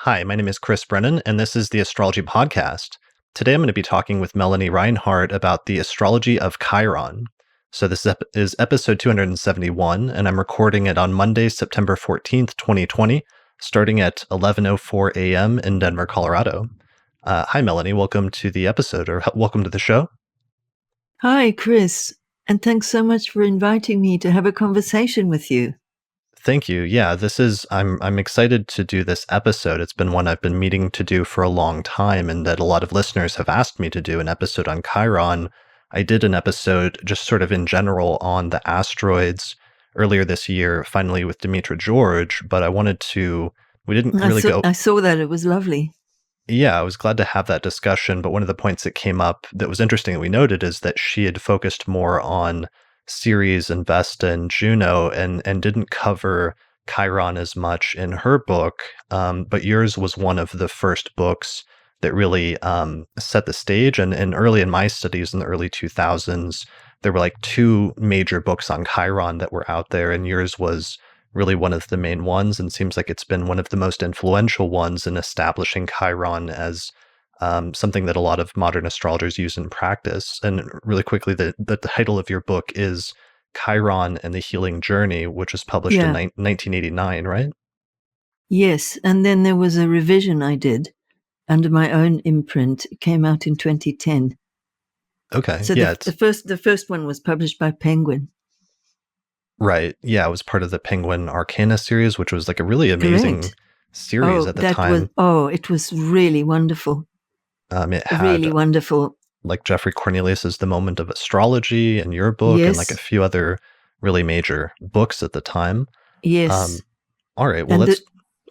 Hi, my name is Chris Brennan, and this is the Astrology Podcast. Today I'm going to be talking with Melanie Reinhart about the astrology of Chiron. So this is episode 271, and I'm recording it on Monday, September 14th, 2020, starting at 11:04 a.m. in Denver, Colorado. Hi, Melanie. Welcome to the episode, or welcome to the show. Hi, Chris, and thanks so much for inviting me to have a conversation with you. Thank you. Yeah, I'm excited to do this episode. It's been one I've been meaning to do for a long time, and that a lot of listeners have asked me to do an episode on Chiron. I did an episode just sort of in general on the asteroids earlier this year, finally with Demetra George, but we didn't really go. I saw that. It was lovely. Yeah, I was glad to have that discussion, but one of the points that came up that was interesting that we noted is that she had focused more on Ceres and Vesta and Juno and didn't cover Chiron as much in her book. But yours was one of the first books that really set the stage. And early in my studies in the early 2000s, there were like two major books on Chiron that were out there, and yours was really one of the main ones, and seems like it's been one of the most influential ones in establishing Chiron as something that a lot of modern astrologers use in practice. And really quickly, the title of your book is Chiron and the Healing Journey, which was published in 1989, right? Yes, and then there was a revision I did under my own imprint. It came out in 2010. Okay, so yeah. The first one was published by Penguin. Right. Yeah, it was part of the Penguin Arcana series, which was like a really amazing series at the time. It was really wonderful. It had really wonderful. Like Jeffrey Cornelius's The Moment of Astrology and your book, yes. and like a few other really major books at the time. Yes. All right. Well,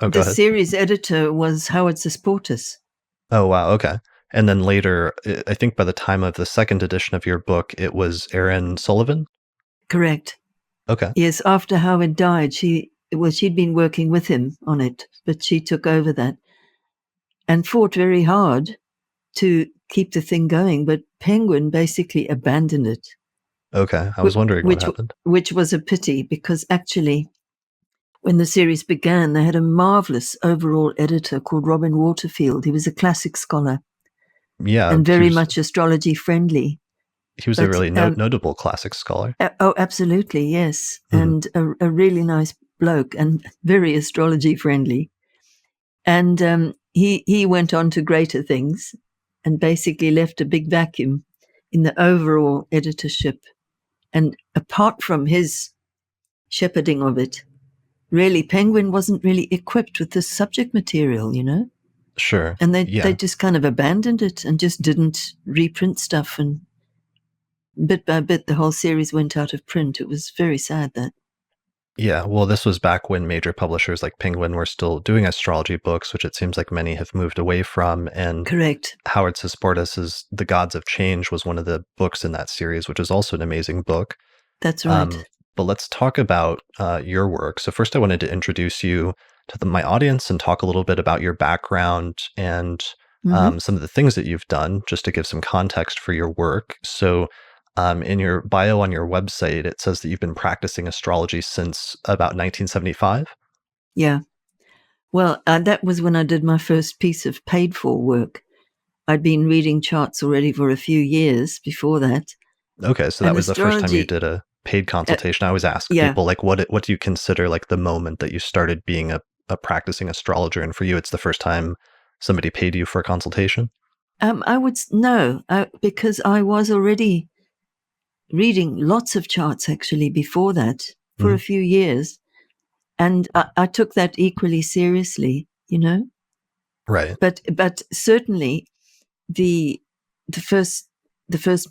the series editor was Howard Susportus. Oh, wow. Okay. And then later, I think by the time of the second edition of your book, it was Aaron Sullivan? Correct. Okay. Yes, after Howard died, she'd been working with him on it, but she took over that and fought very hard to keep the thing going, but Penguin basically abandoned it. Okay, I was wondering what happened. Which was a pity, because actually, when the series began, they had a marvelous overall editor called Robin Waterfield. He was a classic scholar. Yeah. And very much astrology friendly. He was a really notable classic scholar. Oh, absolutely, yes. Mm-hmm. And a really nice bloke and very astrology friendly. And he went on to greater things and basically left a big vacuum in the overall editorship. And apart from his shepherding of it, really, Penguin wasn't really equipped with the subject material, you know? Sure. And they just kind of abandoned it and just didn't reprint stuff. And bit by bit, the whole series went out of print. It was very sad that. Yeah, well, this was back when major publishers like Penguin were still doing astrology books, which it seems like many have moved away from. And correct. Howard Susportus's The Gods of Change was one of the books in that series, which is also an amazing book. That's right. But let's talk about your work. So first I wanted to introduce you to my audience and talk a little bit about your background and some of the things that you've done, just to give some context for your work. So in your bio on your website, it says that you've been practicing astrology since about 1975. Yeah. Well, that was when I did my first piece of paid-for work. I'd been reading charts already for a few years before that. Okay, so that was the first time you did a paid consultation. I always ask people, like, what do you consider like the moment that you started being a practicing astrologer? And for you, it's the first time somebody paid you for a consultation? Because I was already reading lots of charts actually before that for a few years. And I took that equally seriously, you know? Right. But certainly the first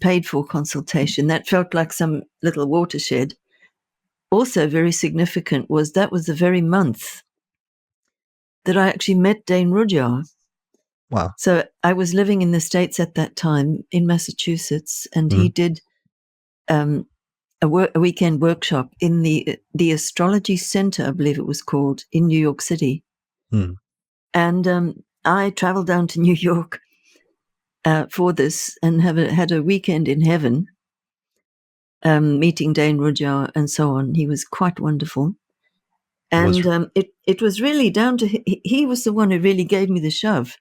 paid for consultation, that felt like some little watershed. Also very significant was the very month that I actually met Dane Rudhyar. Wow. So I was living in the States at that time in Massachusetts, and he did a weekend workshop in the Astrology Center, I believe it was called, in New York City. And I traveled down to New York for this and had a weekend in heaven, meeting Dane Rudhyar and so on. He was quite wonderful. And it was really down to he was the one who really gave me the shove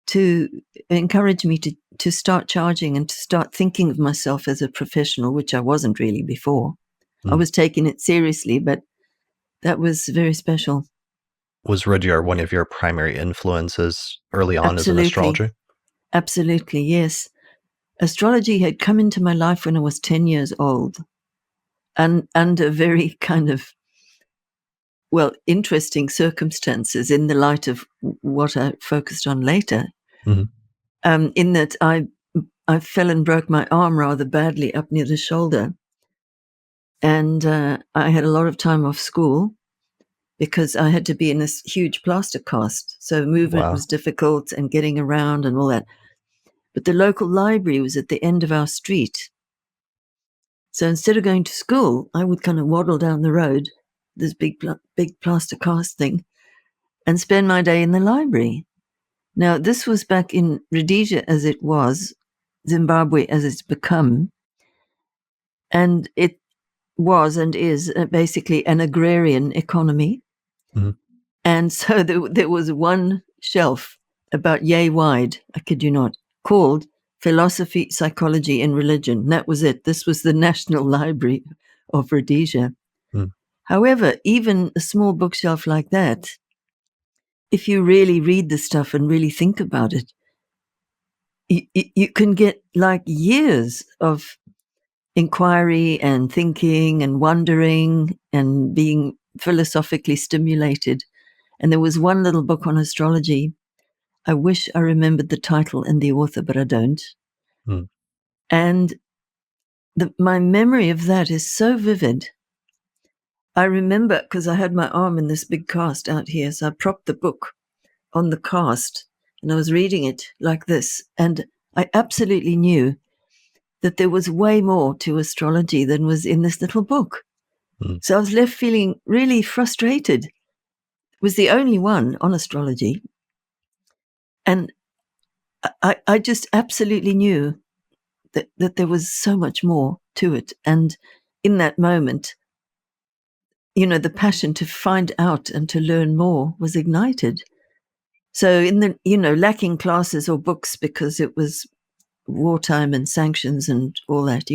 to encourage me to start charging and to start thinking of myself as a professional, which I wasn't really before. I was taking it seriously, but that was very special. Was Rudyard one of your primary influences early on as an Absolutely. astrologer? Absolutely, yes. Astrology had come into my life when I was 10 years old, and under very kind of, well, interesting circumstances in the light of what I focused on later. In that I fell and broke my arm rather badly up near the shoulder. And I had a lot of time off school because I had to be in this huge plaster cast. So movement was difficult and getting around and all that. But the local library was at the end of our street. So instead of going to school, I would kind of waddle down the road, this big plaster cast thing, and spend my day in the library. Now, this was back in Rhodesia as it was, Zimbabwe as it's become. And it was and is basically an agrarian economy. And so there was one shelf about yay wide, I kid you not, called Philosophy, Psychology and Religion. And that was it. This was the National Library of Rhodesia. However, even a small bookshelf like that, if you really read the stuff and really think about it, you can get like years of inquiry and thinking and wondering and being philosophically stimulated. And there was one little book on astrology. I wish I remembered the title and the author, but I don't. And my memory of that is so vivid. I remember because I had my arm in this big cast out here, so I propped the book on the cast and I was reading it like this. And I absolutely knew that there was way more to astrology than was in this little book. So I was left feeling really frustrated. It was the only one on astrology. And I just absolutely knew that there was so much more to it. And in that moment, the passion to find out and to learn more was ignited. So in the, lacking classes or books because it was wartime and sanctions and all that,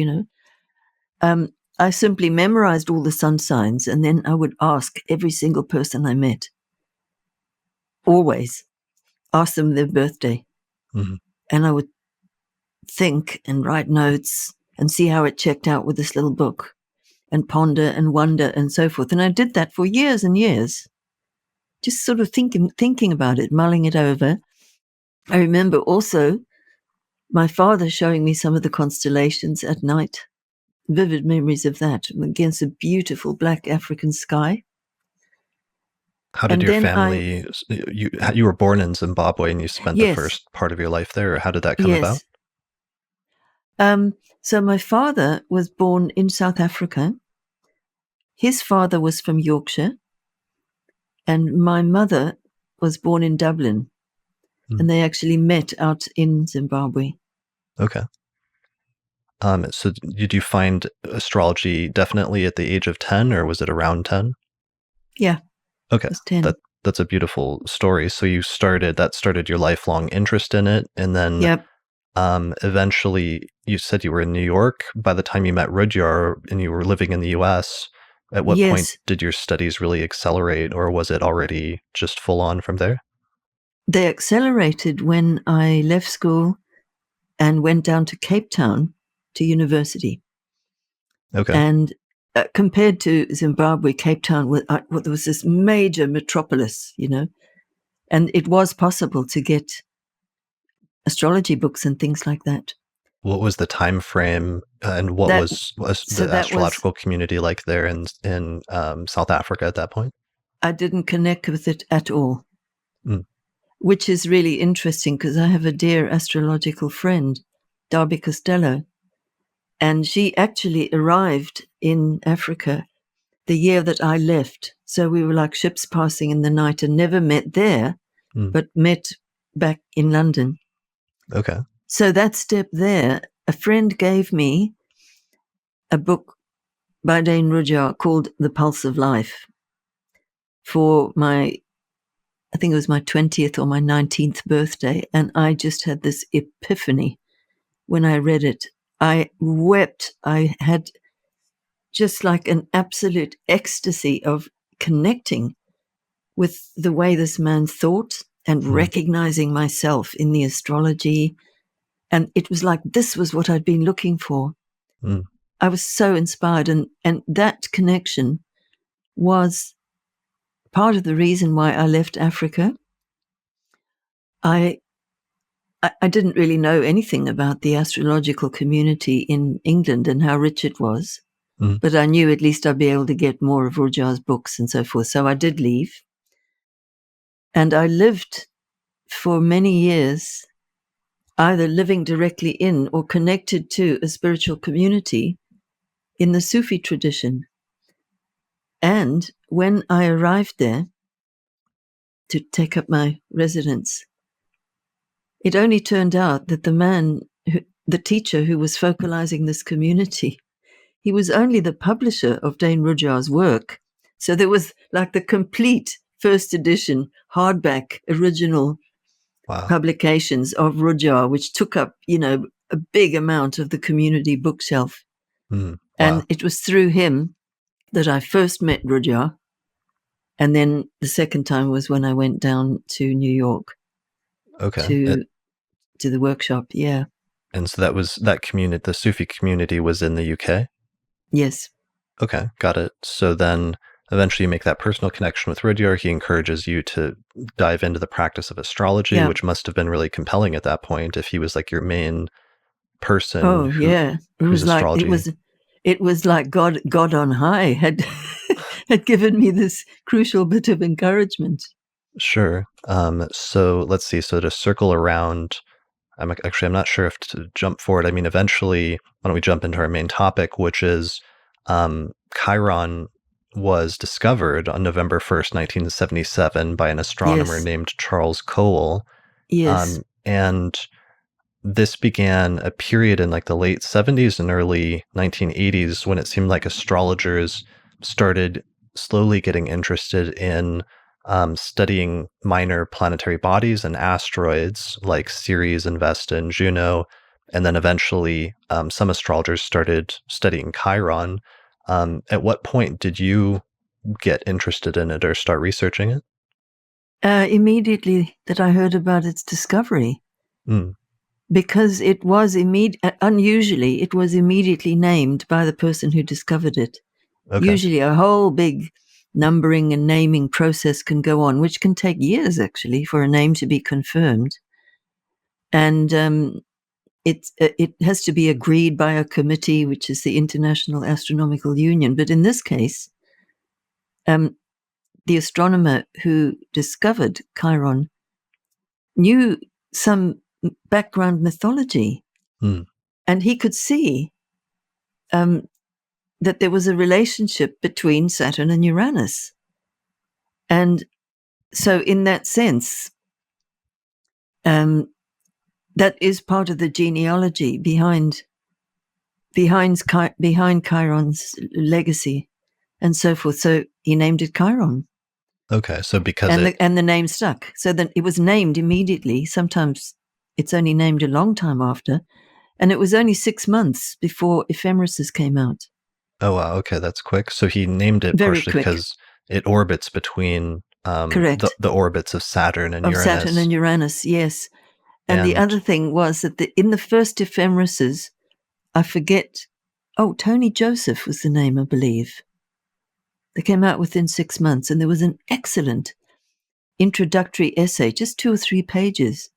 I simply memorized all the sun signs, and then I would ask every single person I met, always ask them their birthday. And I would think and write notes and see how it checked out with this little book and ponder and wonder and so forth. And I did that for years and years, just sort of thinking about it, mulling it over. I remember also my father showing me some of the constellations at night. Vivid memories of that against a beautiful black African sky. How did your family, you were born in Zimbabwe and you spent the first part of your life there, or how did that come about? So my father was born in South Africa. His father was from Yorkshire, and my mother was born in Dublin, and they actually met out in Zimbabwe. Okay. So did you find astrology definitely at the age of 10, or was it around 10? Yeah. Okay. It was 10. That's a beautiful story. So that started your lifelong interest in it. And then eventually you said you were in New York by the time you met Rudyard and you were living in the US. At what point did your studies really accelerate, or was it already just full on from there? They accelerated when I left school and went down to Cape Town to university. Okay. And compared to Zimbabwe, Cape Town there was this major metropolis, and it was possible to get astrology books and things like that. What was the time frame, and what was the astrological community like there in South Africa at that point? I didn't connect with it at all, which is really interesting because I have a dear astrological friend, Darby Costello, and she actually arrived in Africa the year that I left. So we were like ships passing in the night and never met there, but met back in London. Okay. So that step there, a friend gave me a book by Dane Rudyard called The Pulse of Life. for I think it was my 20th or my 19th birthday, and I just had this epiphany when I read it. I wept. I had just like an absolute ecstasy of connecting with the way this man thought and recognizing myself in the astrology. And it was like, this was what I'd been looking for. Mm. I was so inspired. And that connection was part of the reason why I left Africa. I didn't really know anything about the astrological community in England and how rich it was. Mm. But I knew at least I'd be able to get more of Rujar's books and so forth. So I did leave. And I lived for many years, either living directly in or connected to a spiritual community in the Sufi tradition. And when I arrived there to take up my residence, it only turned out that the teacher who was focalizing this community, he was only the publisher of Dane Rujar's work. So there was like the complete first edition, hardback, original publications of Rujar, which took up, a big amount of the community bookshelf. Wow. And it was through him that I first met Rujar. And then the second time was when I went down to New York. Okay. To the workshop, yeah. And so that community, the Sufi community, was in the UK? Yes. Okay, got it. So then eventually you make that personal connection with Rudyard. He encourages you to dive into the practice of astrology, which must have been really compelling at that point if he was like your main person. Oh, yeah. It was like astrology. it was like God on high had had given me this crucial bit of encouragement. Sure. So let's see. So to circle around, I'm not sure if to jump forward. I mean, eventually, why don't we jump into our main topic, which is Chiron was discovered on November 1st, 1977 by an astronomer named Charles Cole. Yes. And this began a period in like the late 70s and early 1980s when it seemed like astrologers started slowly getting interested in studying minor planetary bodies and asteroids like Ceres and Vesta and Juno. And then eventually some astrologers started studying Chiron. At what point did you get interested in it or start researching it? Immediately that I heard about its discovery. Mm. Because it was unusually, it was immediately named by the person who discovered it. Okay. Usually a whole big numbering and naming process can go on, which can take years actually for a name to be confirmed. And it has to be agreed by a committee, which is the International Astronomical Union. But in this case, the astronomer who discovered Chiron knew some background mythology. And he could see that there was a relationship between Saturn and Uranus. And so in that sense, that is part of the genealogy behind Chiron's legacy and so forth. So he named it Chiron. Okay, so because and the name stuck. So then it was named immediately. Sometimes it's only named a long time after. And it was only 6 months before Ephemeris came out. Oh, wow. Okay, that's quick. So he named it Very partially quick. Because it orbits between Correct. The orbits of Saturn and Uranus. Of Saturn and Uranus, yes. And the other thing was that in the first Ephemeris, I forget, Tony Joseph was the name, I believe. They came out within 6 months, and there was an excellent introductory essay, just 2 or 3 pages.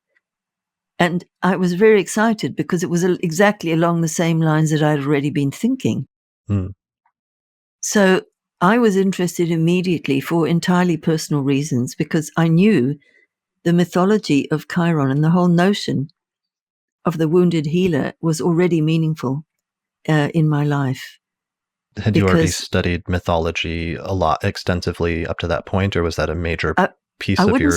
And I was very excited because it was exactly along the same lines that I'd already been thinking. So I was interested immediately for entirely personal reasons because I knew the mythology of Chiron and the whole notion of the wounded healer was already meaningful in my life. Had you already studied mythology a lot extensively up to that point, or was that a major piece of your...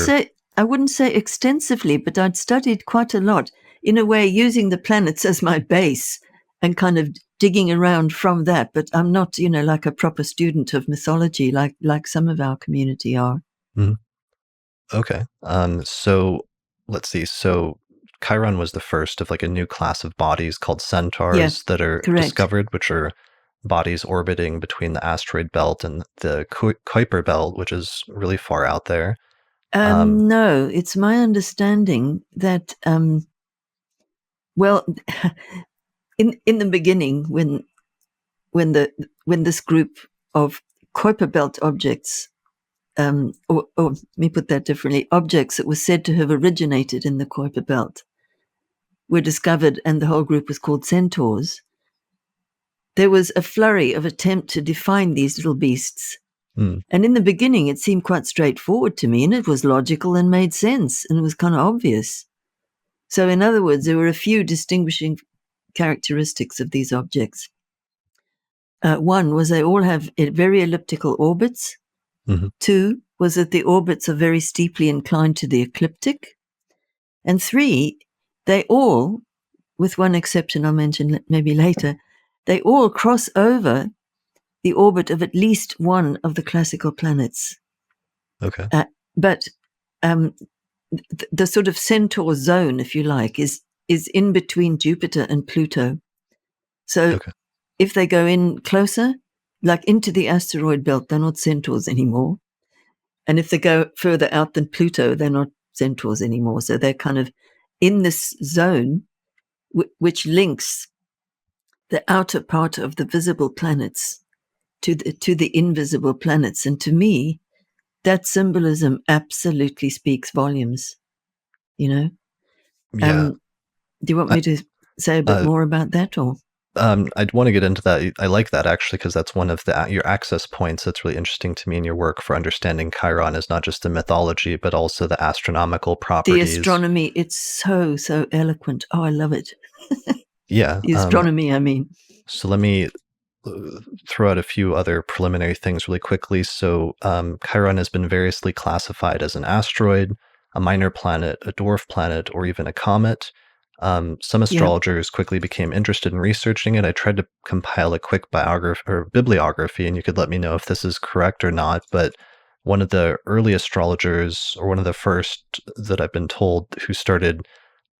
I wouldn't say extensively, but I'd studied quite a lot, in a way using the planets as my base and kind of digging around from that, but I'm not, like a proper student of mythology, like some of our community are. Mhm. Okay. So let's see. So Chiron was the first of like a new class of bodies called Yeah, centaurs that are correct. discovered, which are bodies orbiting between the asteroid belt and the Kuiper belt, which is really far out there. No, it's my understanding that, well, in the beginning, when this group of Kuiper belt objects, or let me put that differently, objects that were said to have originated in the Kuiper belt were discovered, and the whole group was called centaurs. There was a flurry of attempt to define these little beasts. Mm, And in the beginning, it seemed quite straightforward to me, and it was logical and made sense, and it was kind of obvious. So, in other words, there were a few distinguishing characteristics of these objects. One was they all have very elliptical orbits. mhm. 2 was that the orbits are very steeply inclined to the ecliptic. And 3, they all, with one exception I'll mention maybe later, they all cross over the orbit of at least one of the classical planets. Okay. But the sort of centaur zone, if you like, is in between Jupiter and Pluto. So Okay. if they go in closer, like into the asteroid belt, they're not centaurs anymore. And if they go further out than Pluto, they're not centaurs anymore. So they're kind of in this zone which links the outer part of the visible planets to the invisible planets. And to me, that symbolism absolutely speaks volumes, you know? Yeah. Do you want I, me to say a bit uh, more about that, or? I'd want to get into that. I like that actually because that's one of your access points that's really interesting to me in your work for understanding Chiron is not just the mythology but also the astronomical The properties. astronomy, it's so, so eloquent. Oh, I love it. Yeah. The astronomy, I mean. So let me throw out a few other preliminary things really quickly. So Chiron has been variously classified as an asteroid, a minor planet, a dwarf planet, or even a comet. Some Yeah, astrologers quickly became interested in researching it. I tried to compile a quick biography or bibliography, and you could let me know if this is correct or not. But one of the early astrologers, or one of the first that I've been told, who started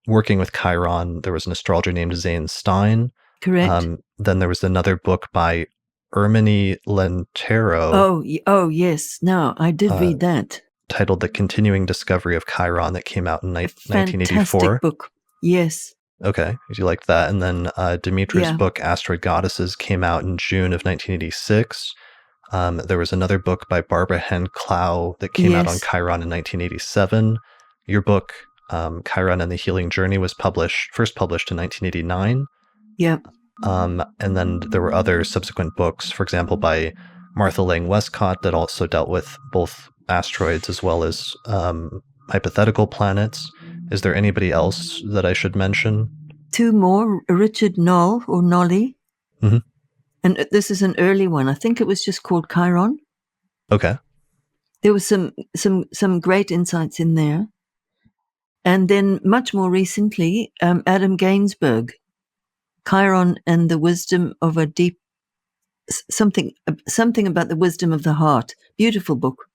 working with Chiron, there was an astrologer named Zane Stein. correct. Then there was another book by Ermini Lentero, Oh, yes. No, I did uh, read that. titled The Continuing Discovery of Chiron, that came out in A 1984. fantastic book. Yes. Okay, if you liked that. And then Demetra's Yeah. book, Asteroid Goddesses, came out in June of 1986. There was another book by Barbara Hen Clow that came out on Yes. Chiron in 1987. Your book, Chiron and the Healing Journey, was first published in 1989. Yeah. And then there were other subsequent books, for example, by Martha Lang Westcott, that also dealt with both asteroids as well as hypothetical planets. Is there anybody else that I should mention? 2 more, Richard Knoll or Nolly. Hmm. And this is an early one. I think it was just called Chiron. Okay. There was some great insights in there. And then much more recently, Adam Gainsbourg, Chiron and the Wisdom of a Deep, something about the wisdom of the heart. Beautiful book.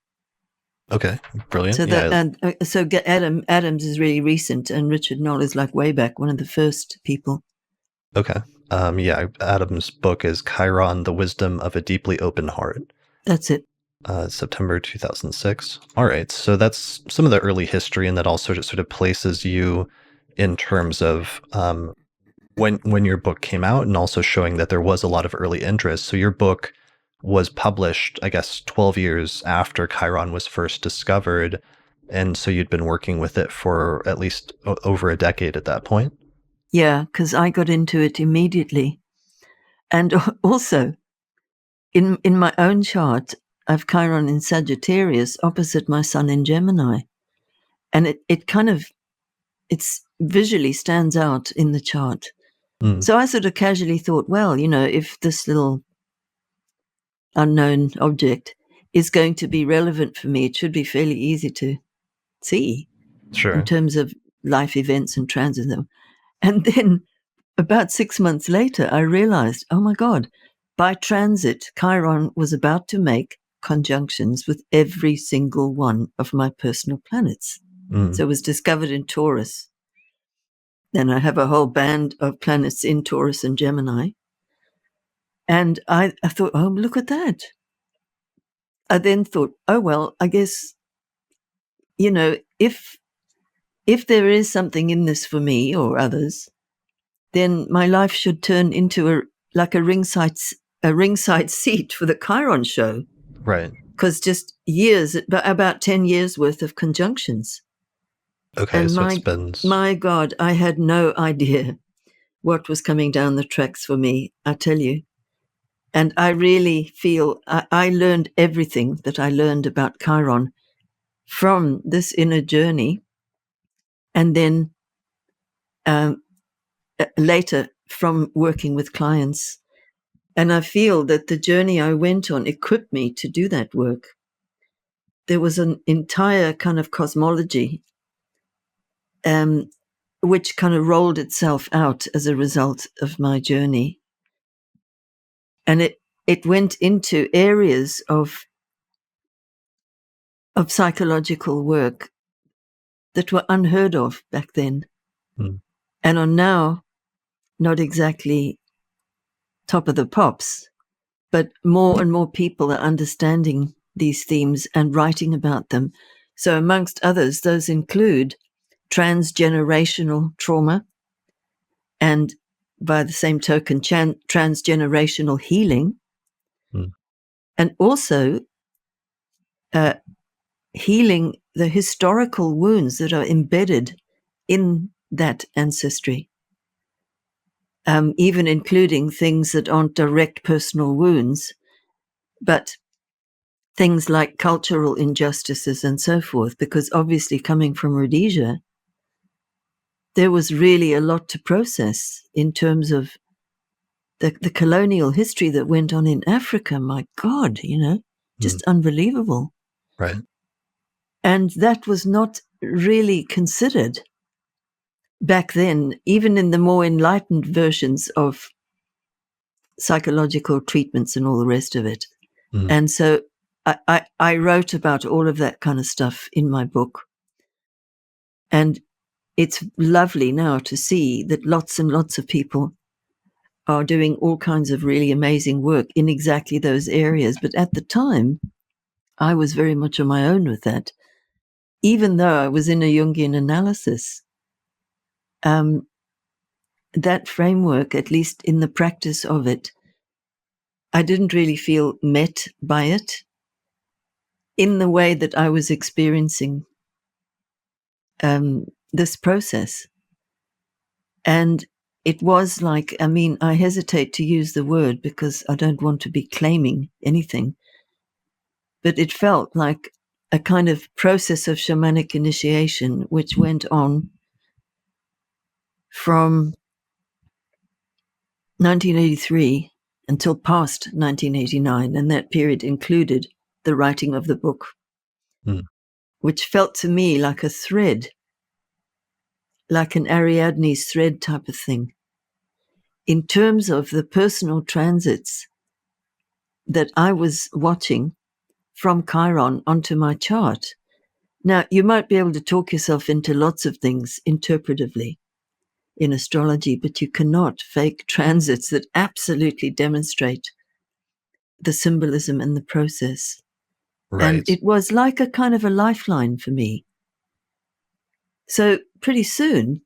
Okay. Brilliant. So that, Yeah. and so Adams is really recent, and Richard Knoll is like way back, one of the first people. Okay. Yeah. Adam's book is Chiron, the Wisdom of a Deeply Open Heart. That's it. September 2006. All right. So that's some of the early history, and that also just sort of places you in terms of when your book came out, and also showing that there was a lot of early interest. So your book was published, I guess, 12 years after Chiron was first discovered. And so you'd been working with it for at least over a decade at that point. Yeah, because I got into it immediately. And also, in my own chart, I've Chiron in Sagittarius opposite my sun in Gemini. And it kind of, it's visually stands out in the chart. Mm, So I sort of casually thought, well, if this little unknown object is going to be relevant for me, it should be fairly easy to see in sure. terms of life events and transits. And then about 6 months later, I realized, oh my God, by transit, Chiron was about to make conjunctions with every single one of my personal planets. So it was discovered in Taurus. Then I have a whole band of planets in Taurus and Gemini. And I thought, oh, look at that. I then thought, oh, well, I guess, if there is something in this for me or others, then my life should turn into a ringside seat for the Chiron show. Right. Because just years, about 10 years worth of conjunctions. Okay, and so it spins. my God, I had no idea what was coming down the tracks for me, I tell you. And I really feel I learned everything that I learned about Chiron from this inner journey. And then later from working with clients. And I feel that the journey I went on equipped me to do that work. There was an entire kind of cosmology which kind of rolled itself out as a result of my journey. And it went into areas of psychological work that were unheard of back then and are now not exactly top of the pops, but more and more people are understanding these themes and writing about them. So amongst others, those include transgenerational trauma and, by the same token, transgenerational healing, and also healing the historical wounds that are embedded in that ancestry, even including things that aren't direct personal wounds, but things like cultural injustices and so forth, because obviously coming from Rhodesia, there was really a lot to process in terms of the colonial history that went on in Africa. My God, just unbelievable. Right. And that was not really considered back then, even in the more enlightened versions of psychological treatments and all the rest of it. And so I wrote about all of that kind of stuff in my book. And it's lovely now to see that lots and lots of people are doing all kinds of really amazing work in exactly those areas. But at the time, I was very much on my own with that. Even though I was in a Jungian analysis, that framework, at least in the practice of it, I didn't really feel met by it in the way that I was experiencing this process. And it was like, I hesitate to use the word because I don't want to be claiming anything, but it felt like a kind of process of shamanic initiation, which went on from 1983 until past 1989, and that period included the writing of the book, which felt to me like a thread, like an Ariadne's thread type of thing, in terms of the personal transits that I was watching from Chiron onto my chart. Now, you might be able to talk yourself into lots of things interpretively in astrology, but you cannot fake transits that absolutely demonstrate the symbolism and the process. Right. And it was like a kind of a lifeline for me. So pretty soon,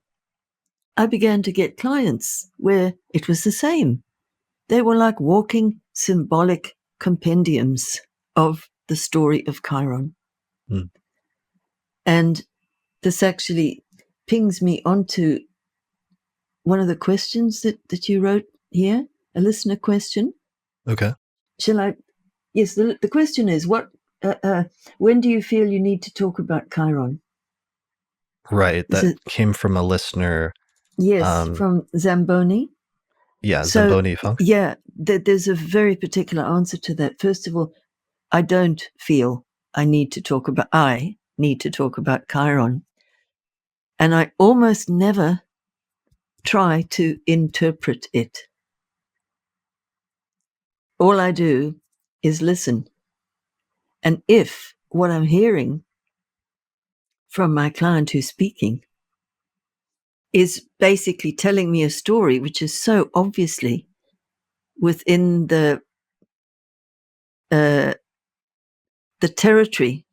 I began to get clients where it was the same. They were like walking symbolic compendiums of the story of Chiron. And this actually pings me onto one of the questions that you wrote here, a listener question. Okay. Shall I? Yes, the question is, when do you feel you need to talk about Chiron? Right, that came from a listener. Yes, from Zamboni. Yeah, Zamboni Funk. Yeah, there's a very particular answer to that. First of all, I don't feel I need to talk about Chiron. And I almost never try to interpret it. All I do is listen. And if what I'm hearing from my client who's speaking is basically telling me a story which is so obviously within the territory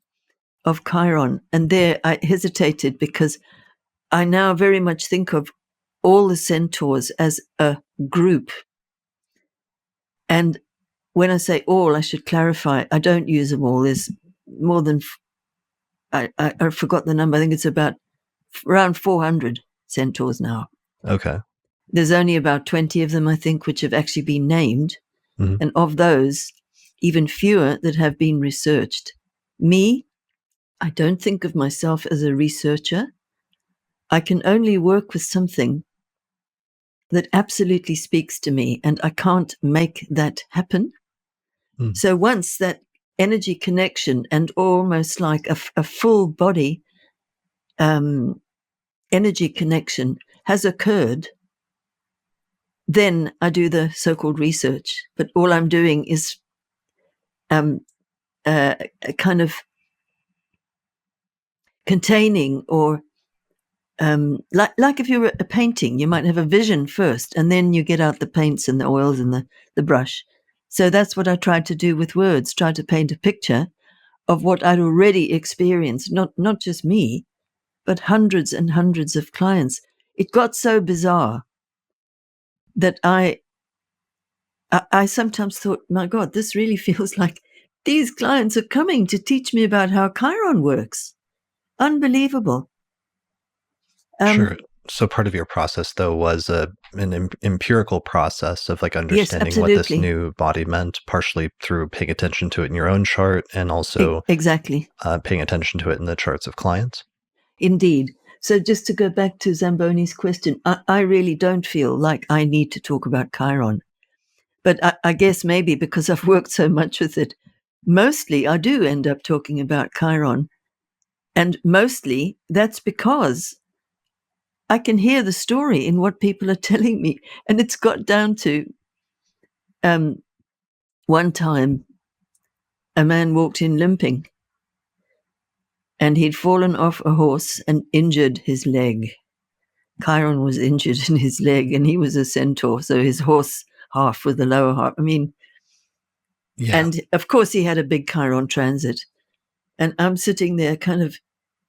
of Chiron, and there I hesitated because I now very much think of all the centaurs as a group. And when I say all, I should clarify, I don't use them all. There's more than, I forgot the number, I think it's about around 400 centaurs now. Okay. There's only about 20 of them, I think, which have actually been named. Mm-hmm. And of those, even fewer that have been researched. Me, I don't think of myself as a researcher. I can only work with something that absolutely speaks to me, and I can't make that happen. Mm. So once that energy connection and almost like a full body energy connection has occurred, then I do the so-called research. But all I'm doing is kind of containing, or like if you were a painting, you might have a vision first, and then you get out the paints and the oils and the brush. So that's what I tried to do with words, try to paint a picture of what I'd already experienced, not just me, but hundreds and hundreds of clients. It got so bizarre that I sometimes thought, my God, this really feels like these clients are coming to teach me about how Chiron works. Unbelievable. Sure. So part of your process, though, was an empirical process of like Yes, understanding what this absolutely. new body meant, partially through paying attention to it in your own chart, and also Exactly. paying attention to it in the charts of clients. Indeed. So just to go back to Zamboni's question, I really don't feel like I need to talk about Chiron. But I guess maybe because I've worked so much with it, mostly I do end up talking about Chiron. And mostly that's because I can hear the story in what people are telling me. And it's got down to one time a man walked in limping, and he'd fallen off a horse and injured his leg. Chiron was injured in his leg, and he was a centaur, so his horse half with the lower half. I mean, Yeah. and of course he had a big Chiron transit. And I'm sitting there kind of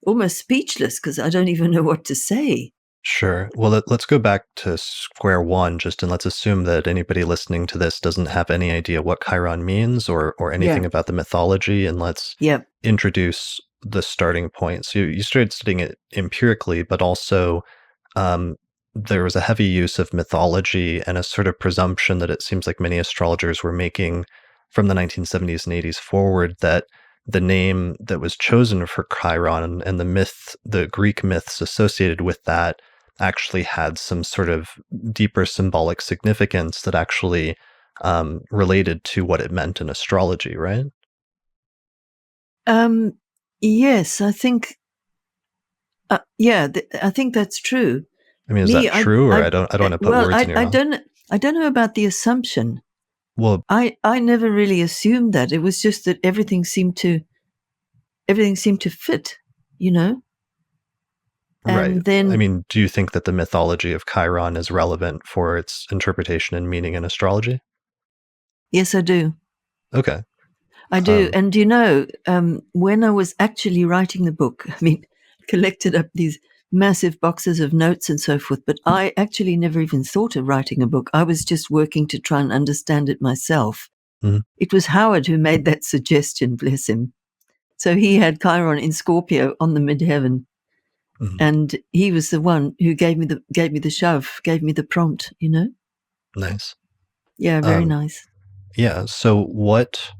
almost speechless because I don't even know what to say. Sure. Well, let's go back to square one, just and let's assume that anybody listening to this doesn't have any idea what Chiron means or anything Yeah. about the mythology, and let's Yeah. introduce the starting point. So you started studying it empirically, but also um, there was a heavy use of mythology and a sort of presumption that it seems like many astrologers were making from the 1970s and 80s forward, that the name that was chosen for Chiron and the Greek myths associated with that actually had some sort of deeper symbolic significance that actually related to what it meant in astrology, right? Yes, I think. I think that's true. I mean, is Me, that true, or I don't want to put well, words in your mouth? I don't know about the assumption. Well, I never really assumed that. It was just that everything seemed to fit, you know. right. And I then, mean, do you think that the mythology of Chiron is relevant for its interpretation and meaning in astrology? yes, I do. Okay. I do. Um, And when I was actually writing the book, I mean, collected up these massive boxes of notes and so forth, but I actually never even thought of writing a book. I was just working to try and understand it myself. mhm, It was Howard who made that suggestion, bless him. So he had Chiron in Scorpio on the midheaven, mhm. and he was the one who gave me the shove, gave me the prompt, you know? Nice. Yeah, very Um, nice. yeah. So what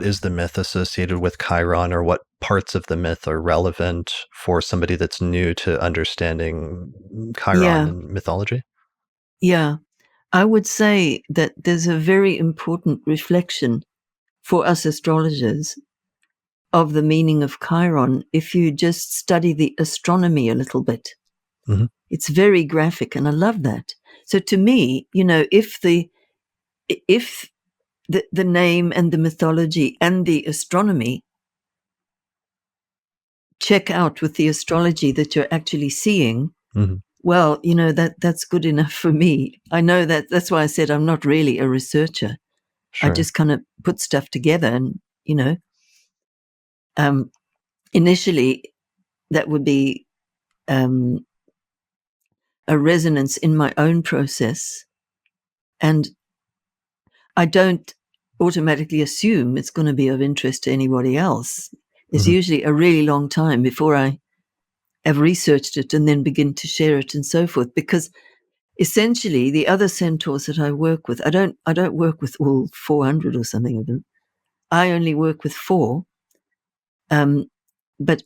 is the myth associated with Chiron, or what parts of the myth are relevant for somebody that's new to understanding Chiron Yeah, and mythology? yeah. I would say that there's a very important reflection for us astrologers of the meaning of Chiron if you just study the astronomy a little bit. Mhm. It's very graphic, and I love that. So to me, if the name and the mythology and the astronomy check out with the astrology that you're actually seeing, Mhm. well, that's good enough for me. I know that's why I said I'm not really a researcher. I Sure. just kind of put stuff together, and um, initially that would be a resonance in my own process, and I don't automatically assume it's going to be of interest to anybody else. It's Mhm. usually a really long time before I have researched it and then begin to share it and so forth, because essentially the other centaurs that I work with, I don't work with all 400 or something of them. I only work with 4, but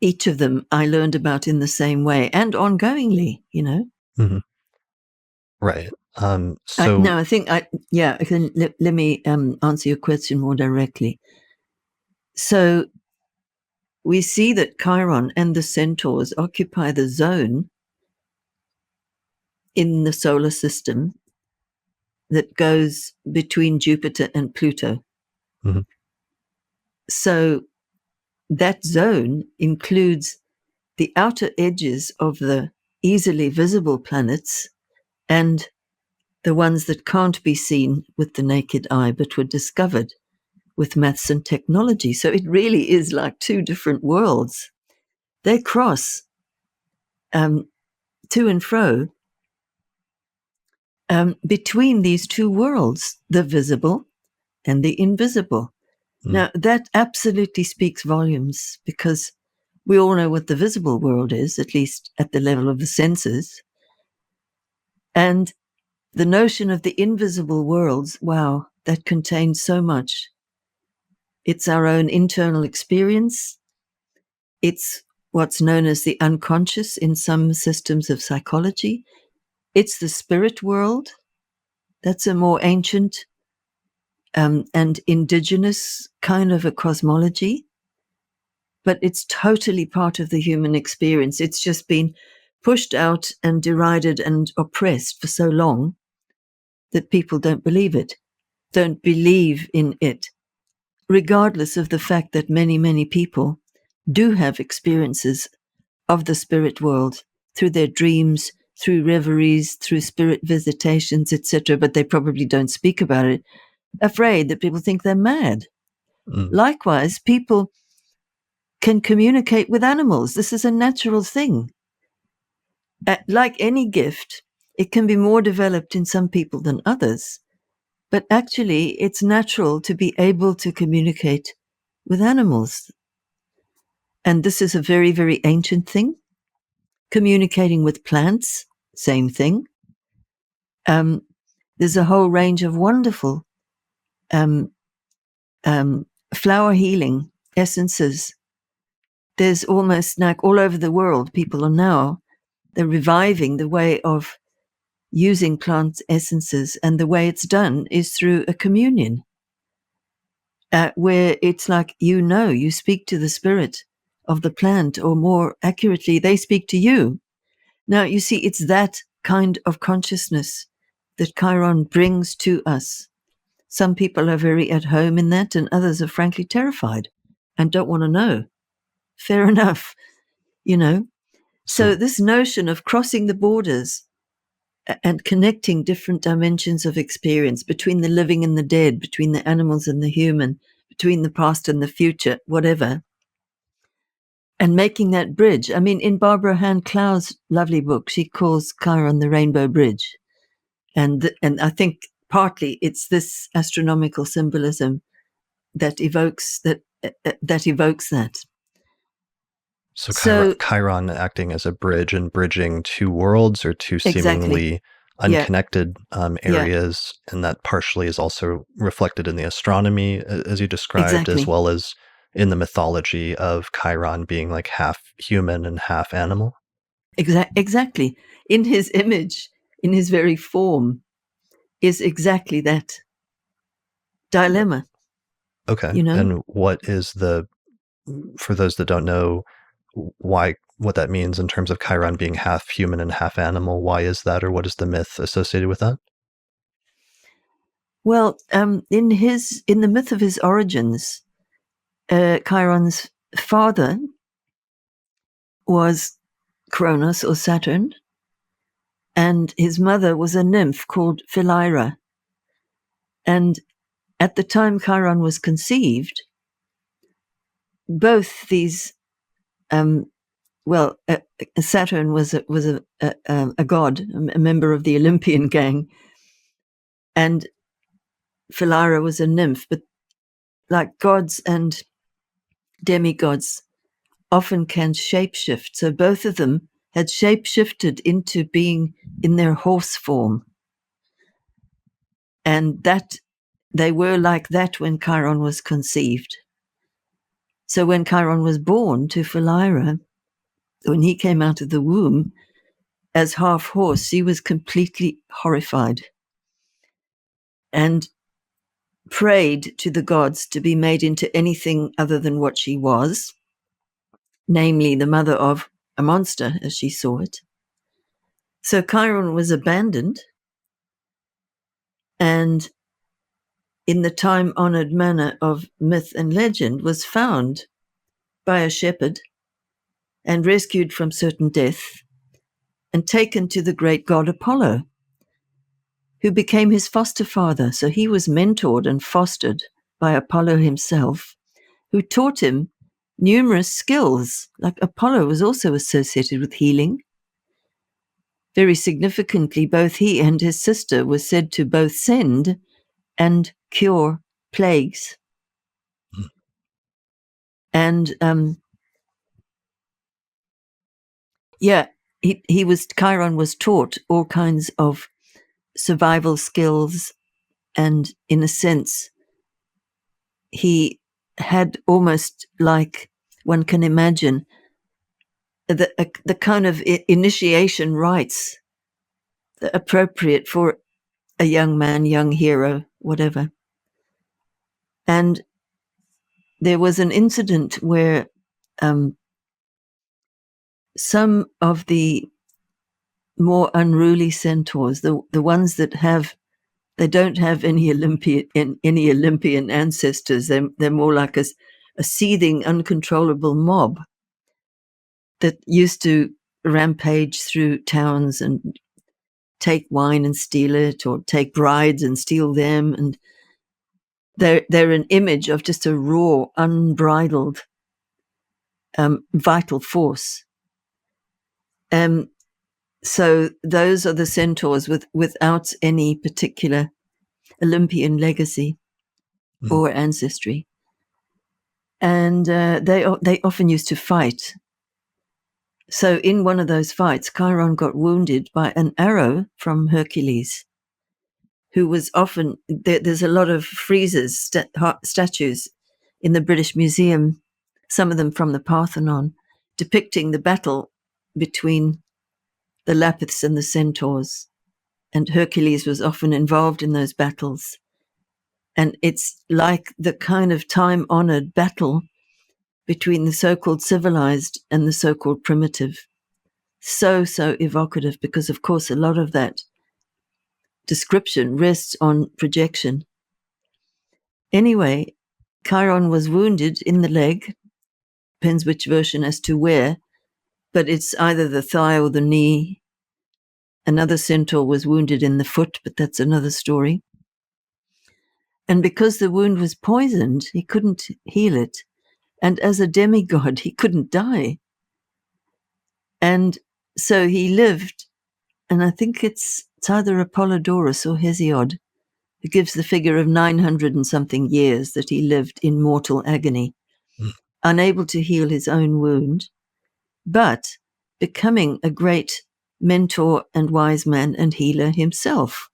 each of them I learned about in the same way and ongoingly. Mhm. Right. So No, I think I can. Let me answer your question more directly. So we see that Chiron and the centaurs occupy the zone in the solar system that goes between Jupiter and Pluto. Mhm. So that zone includes the outer edges of the easily visible planets and the ones that can't be seen with the naked eye but were discovered with maths and technology. So it really is like 2 different worlds. They cross to and fro between these 2 worlds, the visible and the invisible. mm, Now, that absolutely speaks volumes, because we all know what the visible world is, at least at the level of the senses. And the notion of the invisible worlds, wow, that contains so much. It's our own internal experience. It's what's known as the unconscious in some systems of psychology. It's the spirit world. That's a more ancient and indigenous kind of a cosmology, but it's totally part of the human experience. It's just been pushed out and derided and oppressed for so long that people don't believe it, don't believe in it, regardless of the fact that many, many people do have experiences of the spirit world through their dreams, through reveries, through spirit visitations, etc., but they probably don't speak about it, afraid that people think they're mad. mm, Likewise, people can communicate with animals. This is a natural thing. Like any gift, it can be more developed in some people than others, but actually it's natural to be able to communicate with animals. And this is a very, very ancient thing. Communicating with plants, same thing. There's a whole range of wonderful um, flower healing essences. There's almost like all over the world, people are now, they're reviving the way of using plant essences, and the way it's done is through a communion, where it's like, you speak to the spirit of the plant, or more accurately, they speak to you. Now, you see, it's that kind of consciousness that Chiron brings to us. Some people are very at home in that, and others are frankly terrified and don't want to know. Fair enough, you know. So so this notion of crossing the borders and connecting different dimensions of experience between the living and the dead, between the animals and the human, between the past and the future, whatever, and making that bridge. I mean, in Barbara Hand Clow's lovely book, she calls Chiron the Rainbow Bridge. And I think partly it's this astronomical symbolism that evokes that. so So Chiron acting as a bridge and bridging 2 worlds or 2 exactly. seemingly Yeah. unconnected Yeah. areas, and that partially is also reflected in the astronomy, as you described, as Exactly. well as in the mythology of Chiron being like half human and half animal. Exactly. In his image, in his very form, is exactly that dilemma, Okay, you know? and what is the for those that don't know, why what that means in terms of Chiron being half human and half animal? Why is that, or what is the myth associated with that? Well, in the myth of his origins, Chiron's father was Cronus or Saturn, and his mother was a nymph called Philyra. And at the time Chiron was conceived, both these, Saturn was a god, a member of the Olympian gang, and Philyra was a nymph. But like gods and demigods often can shapeshift, so both of them had shapeshifted into being in their horse form, and that they were like that when Chiron was conceived. So when Chiron was born to Philyra, when he came out of the womb as half horse, she was completely horrified and prayed to the gods to be made into anything other than what she was, namely the mother of a monster, as she saw it. So Chiron was abandoned, and in the time-honored manner of myth and legend, was found by a shepherd and rescued from certain death and taken to the great god Apollo, who became his foster father. So he was mentored and fostered by Apollo himself, who taught him numerous skills. Like Apollo was also associated with healing. Very significantly, both he and his sister were said to both send and cure plagues. And Chiron was taught all kinds of survival skills, and in a sense, he had almost, like one can imagine, the kind of initiation rites appropriate for a young man, young hero, whatever. And there was an incident where some of the more unruly centaurs, the ones that they don't have any Olympian ancestors. They're more like a seething, uncontrollable mob that used to rampage through towns and take wine and steal it, or take brides and steal them. And they're an image of just a raw, unbridled, vital force. So those are the centaurs without any particular Olympian legacy or ancestry. And they often used to fight. So in one of those fights, Chiron got wounded by an arrow from Hercules, who was often, there's a lot of friezes, statues in the British Museum, some of them from the Parthenon, depicting the battle between the Lapiths and the centaurs. And Hercules was often involved in those battles. And it's like the kind of time-honored battle between the so-called civilized and the so-called primitive. So evocative, because of course a lot of that description rests on projection. Anyway, Chiron was wounded in the leg, depends which version as to where, but it's either the thigh or the knee. Another centaur was wounded in the foot, but that's another story. And because the wound was poisoned, he couldn't heal it. And as a demigod, he couldn't die. And so he lived, and I think it's either Apollodorus or Hesiod who gives the figure of 900 and something years that he lived in mortal agony, unable to heal his own wound, but becoming a great mentor and wise man and healer himself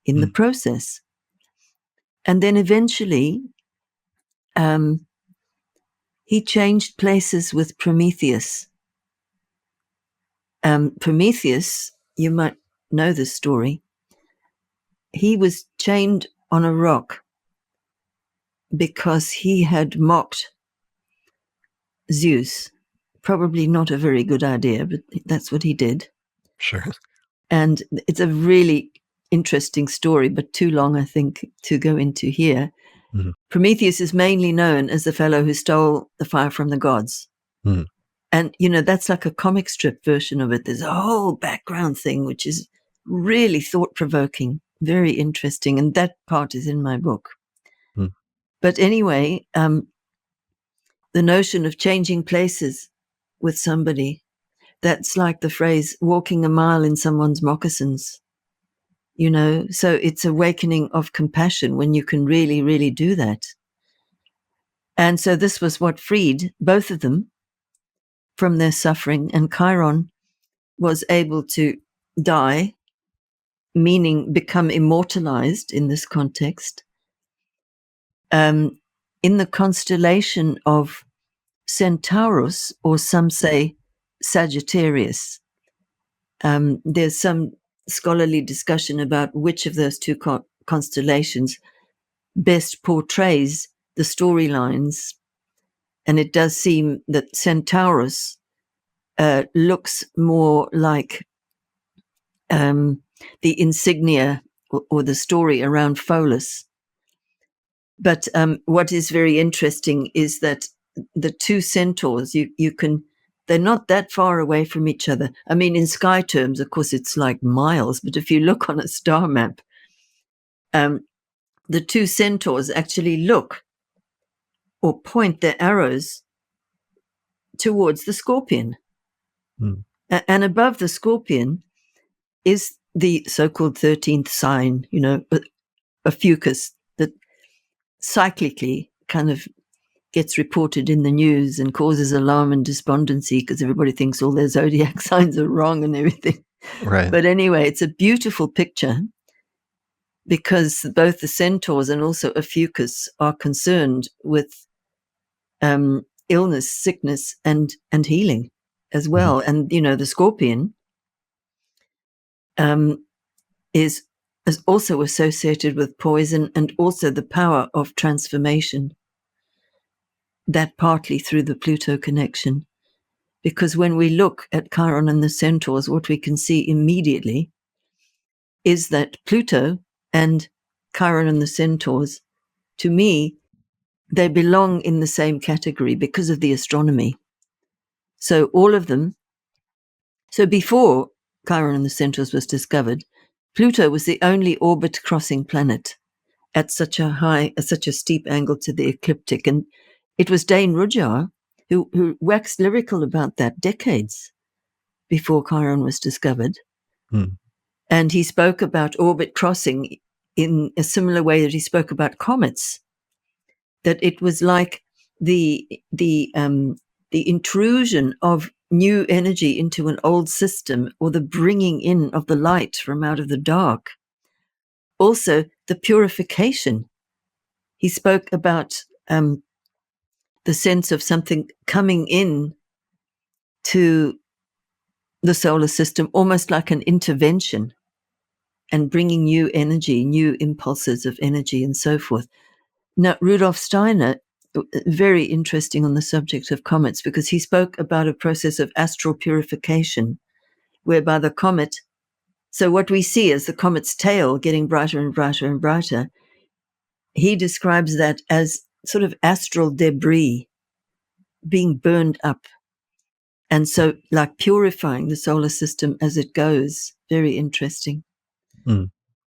in the process. And then eventually, he changed places with Prometheus. Prometheus, you might know this story. He was chained on a rock because he had mocked Zeus, probably not a very good idea, but that's what he did. Sure. And it's a really interesting story, but too long, I think, to go into here. Mm-hmm. Prometheus is mainly known as the fellow who stole the fire from the gods. Mm-hmm. And, that's like a comic strip version of it. There's a whole background thing, which is really thought-provoking, very interesting. And that part is in my book. Mm-hmm. But anyway, the notion of changing places with somebody, that's like the phrase, walking a mile in someone's moccasins. So it's awakening of compassion when you can really, really do that. And so this was what freed both of them from their suffering. And Chiron was able to die, meaning become immortalized in this context, in the constellation of Centaurus, or some say Sagittarius. There's some scholarly discussion about which of those two constellations best portrays the storylines. And it does seem that Centaurus looks more like the insignia or the story around Pholus. But what is very interesting is that the two centaurs, they're not that far away from each other. I mean, in sky terms, of course, it's like miles, but if you look on a star map, the two centaurs actually look or point their arrows towards the scorpion. Mm. And above the scorpion is the so-called 13th sign, a fucus that cyclically kind of gets reported in the news and causes alarm and despondency because everybody thinks all their zodiac signs are wrong and everything. Right. But anyway, it's a beautiful picture because both the centaurs and also Ophiuchus are concerned with illness, sickness, and healing as well. Mm-hmm. And, the scorpion is also associated with poison and also the power of transformation. That partly through the Pluto connection. Because when we look at Chiron and the centaurs, what we can see immediately is that Pluto and Chiron and the centaurs, to me, they belong in the same category because of the astronomy. So all of them, so before Chiron and the centaurs was discovered, Pluto was the only orbit-crossing planet at such a steep angle to the ecliptic. And it was Dane Rudhyar who waxed lyrical about that decades before Chiron was discovered. And he spoke about orbit crossing in a similar way that he spoke about comets, that it was like the intrusion of new energy into an old system, or the bringing in of the light from out of the dark. Also, the purification. He spoke about the sense of something coming in to the solar system, almost like an intervention, and bringing new energy, new impulses of energy, and so forth. Now, Rudolf Steiner, very interesting on the subject of comets, because he spoke about a process of astral purification, whereby the comet, so what we see is the comet's tail getting brighter and brighter and brighter. He describes that as sort of astral debris being burned up. And so, like purifying the solar system as it goes. Very interesting.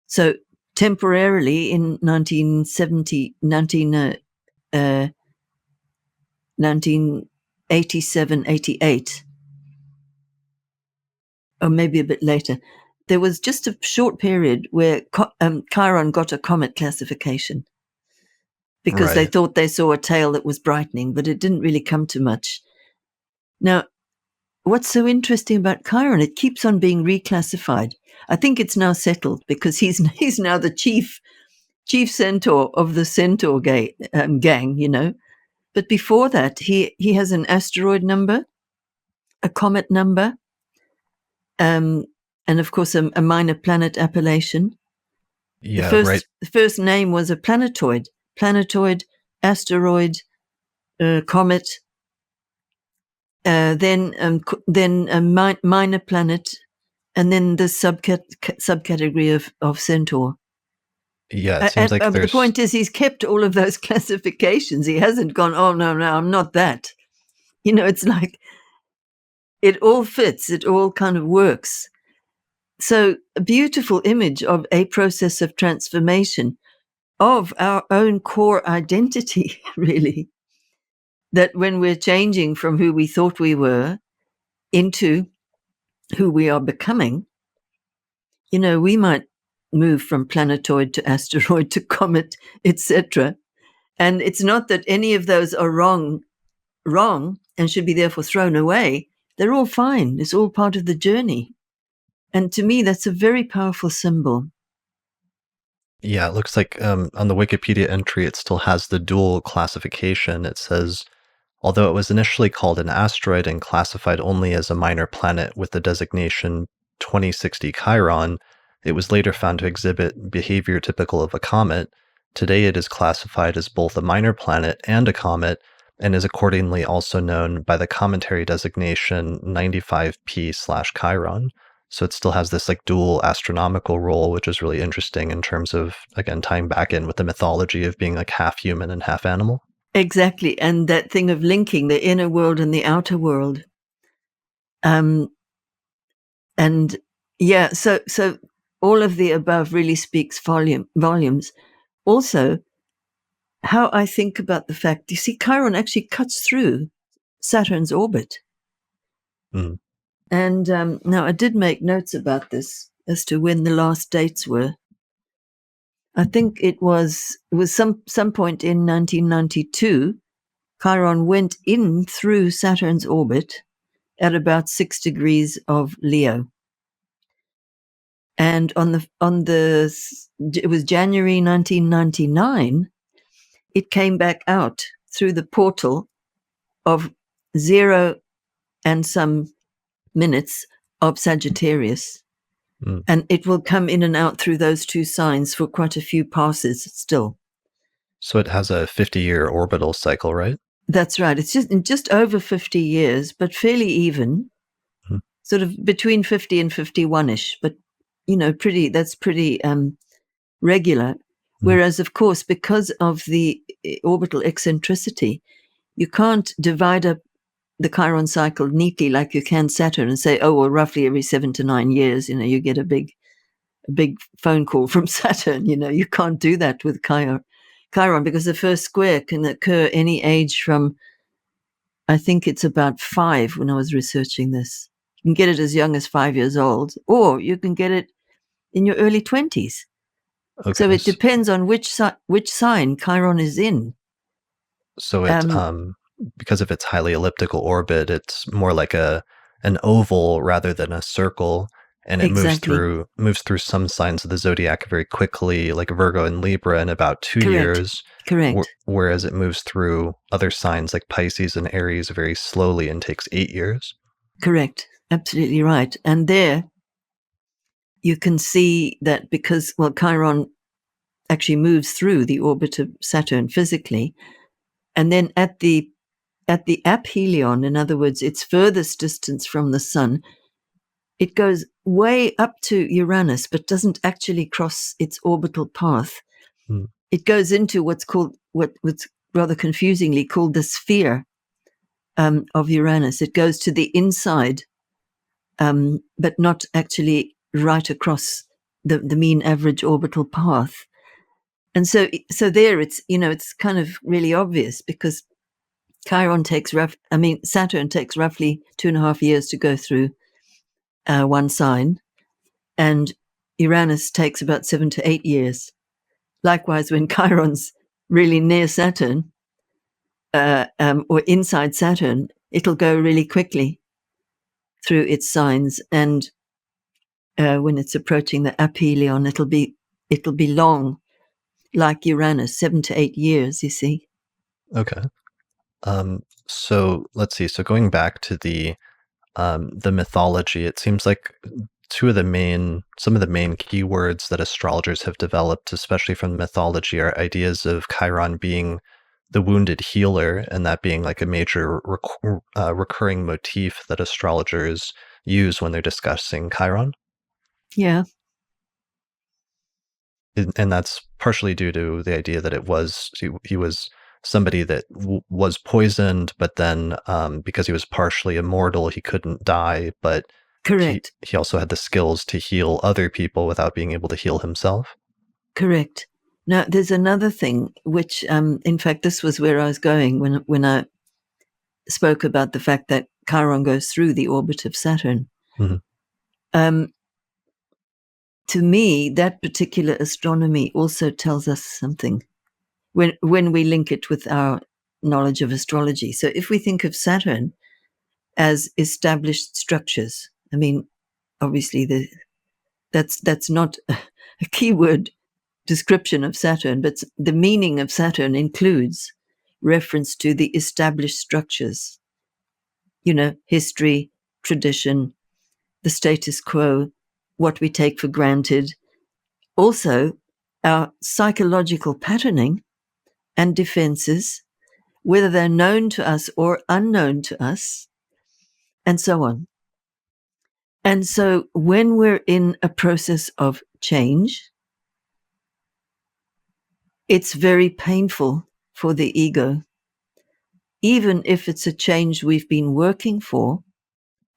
So, temporarily in 1987, 88, or maybe a bit later, there was just a short period where Chiron got a comet classification because they thought they saw a tail that was brightening, but it didn't really come to much. Now, what's so interesting about Chiron, it keeps on being reclassified. I think it's now settled because he's now the chief centaur of the centaur gang, But before that, he has an asteroid number, a comet number, and of course a minor planet appellation. Yeah, the first name was a planetoid, asteroid, comet. then a minor planet, and then the subcategory of centaur. Yeah, it seems like But the there's point is, he's kept all of those classifications. He hasn't gone, oh, no, I'm not that. It's like it all fits, it all kind of works. So, a beautiful image of a process of transformation of our own core identity, really. That when we're changing from who we thought we were into who we are becoming, we might move from planetoid to asteroid to comet, etc. And it's not that any of those are wrong, and should be therefore thrown away. They're all fine. It's all part of the journey. And to me, that's a very powerful symbol. Yeah, it looks like on the Wikipedia entry, it still has the dual classification. It says, although it was initially called an asteroid and classified only as a minor planet with the designation 2060 Chiron, it was later found to exhibit behavior typical of a comet. Today, it is classified as both a minor planet and a comet, and is accordingly also known by the cometary designation 95P/Chiron. So it still has this like dual astronomical role, which is really interesting in terms of, again, tying back in with the mythology of being like half human and half animal. Exactly. And that thing of linking the inner world and the outer world. And yeah, so all of the above really speaks volumes. Also, how I think about the fact, you see, Chiron actually cuts through Saturn's orbit. Mm. And now I did make notes about this as to when the last dates were. I think it was some point in 1992. Chiron went in through Saturn's orbit at about 6 degrees of Leo. And it was January 1999, it came back out through the portal of 0 and some minutes of Sagittarius. Mm. And it will come in and out through those two signs for quite a few passes still. So it has a 50-year orbital cycle, right? That's right. It's just over 50 years, but fairly even, sort of between 50 and 51-ish, but, that's pretty regular. Whereas, of course, because of the orbital eccentricity, you can't divide up the Chiron cycle neatly like you can Saturn and say, oh, well, roughly every 7 to 9 years, you get a big phone call from Saturn. You can't do that with Chiron, because the first square can occur any age from, I think it's about 5 when I was researching this. You can get it as young as 5 years old, or you can get it in your early 20s. Okay. So it depends on which sign Chiron is in. So it, because of its highly elliptical orbit, it's more like an oval rather than a circle, and it Exactly. moves through some signs of the zodiac very quickly, like Virgo and Libra, in about 2 years. Correct. Whereas it moves through other signs like Pisces and Aries very slowly and takes 8 years. Correct. Absolutely right. And there you can see that because, well, Chiron actually moves through the orbit of Saturn physically, and then at the aphelion, in other words, its furthest distance from the sun, it goes way up to Uranus, but doesn't actually cross its orbital path. Mm. It goes into what's rather confusingly called the sphere of Uranus. It goes to the inside, but not actually right across the mean average orbital path. And so there it's kind of really obvious, because Saturn takes roughly 2.5 years to go through one sign, and Uranus takes about 7 to 8 years. Likewise, when Chiron's really near Saturn or inside Saturn, it'll go really quickly through its signs, and when it's approaching the aphelion, it'll be long, like Uranus, 7 to 8 years. You see. Okay. So let's see. So going back to the mythology, it seems like some of the main keywords that astrologers have developed, especially from the mythology, are ideas of Chiron being the wounded healer, and that being like a major recurring motif that astrologers use when they're discussing Chiron. Yeah. And that's partially due to the idea that he was somebody that was poisoned, but then because he was partially immortal, he couldn't die, but Correct. he also had the skills to heal other people without being able to heal himself. Correct. Now, there's another thing, which, in fact, this was where I was going when I spoke about the fact that Chiron goes through the orbit of Saturn. Mm-hmm. To me, that particular astronomy also tells us something when we link it with our knowledge of astrology. So if we think of Saturn as established structures, I mean, obviously that's not a keyword description of Saturn, but the meaning of Saturn includes reference to the established structures, history, tradition, the status quo, what we take for granted. Also, our psychological patterning and defenses, whether they're known to us or unknown to us, and so on. And so when we're in a process of change, it's very painful for the ego, even if it's a change we've been working for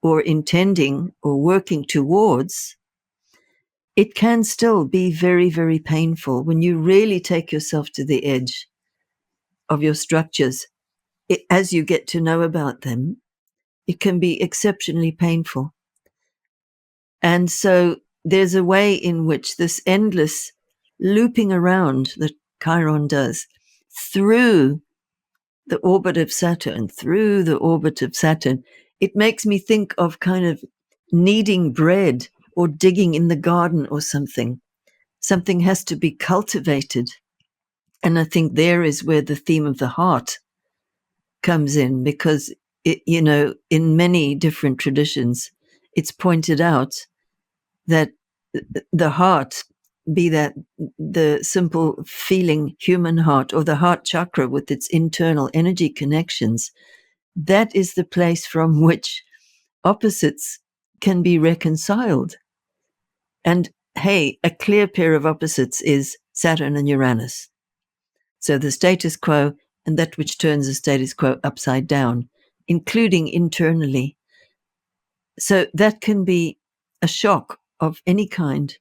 or intending or working towards. It can still be very, very painful when you really take yourself to the edge of your structures. As you get to know about them, it can be exceptionally painful. And so there's a way in which this endless looping around that Chiron does through the orbit of Saturn, it makes me think of kind of kneading bread or digging in the garden or something. Something has to be cultivated. And I think there is where the theme of the heart comes in, because in many different traditions, it's pointed out that the heart, be that the simple feeling human heart or the heart chakra with its internal energy connections, that is the place from which opposites can be reconciled. And hey, a clear pair of opposites is Saturn and Uranus. So the status quo and that which turns the status quo upside down, including internally. So that can be a shock of any kind,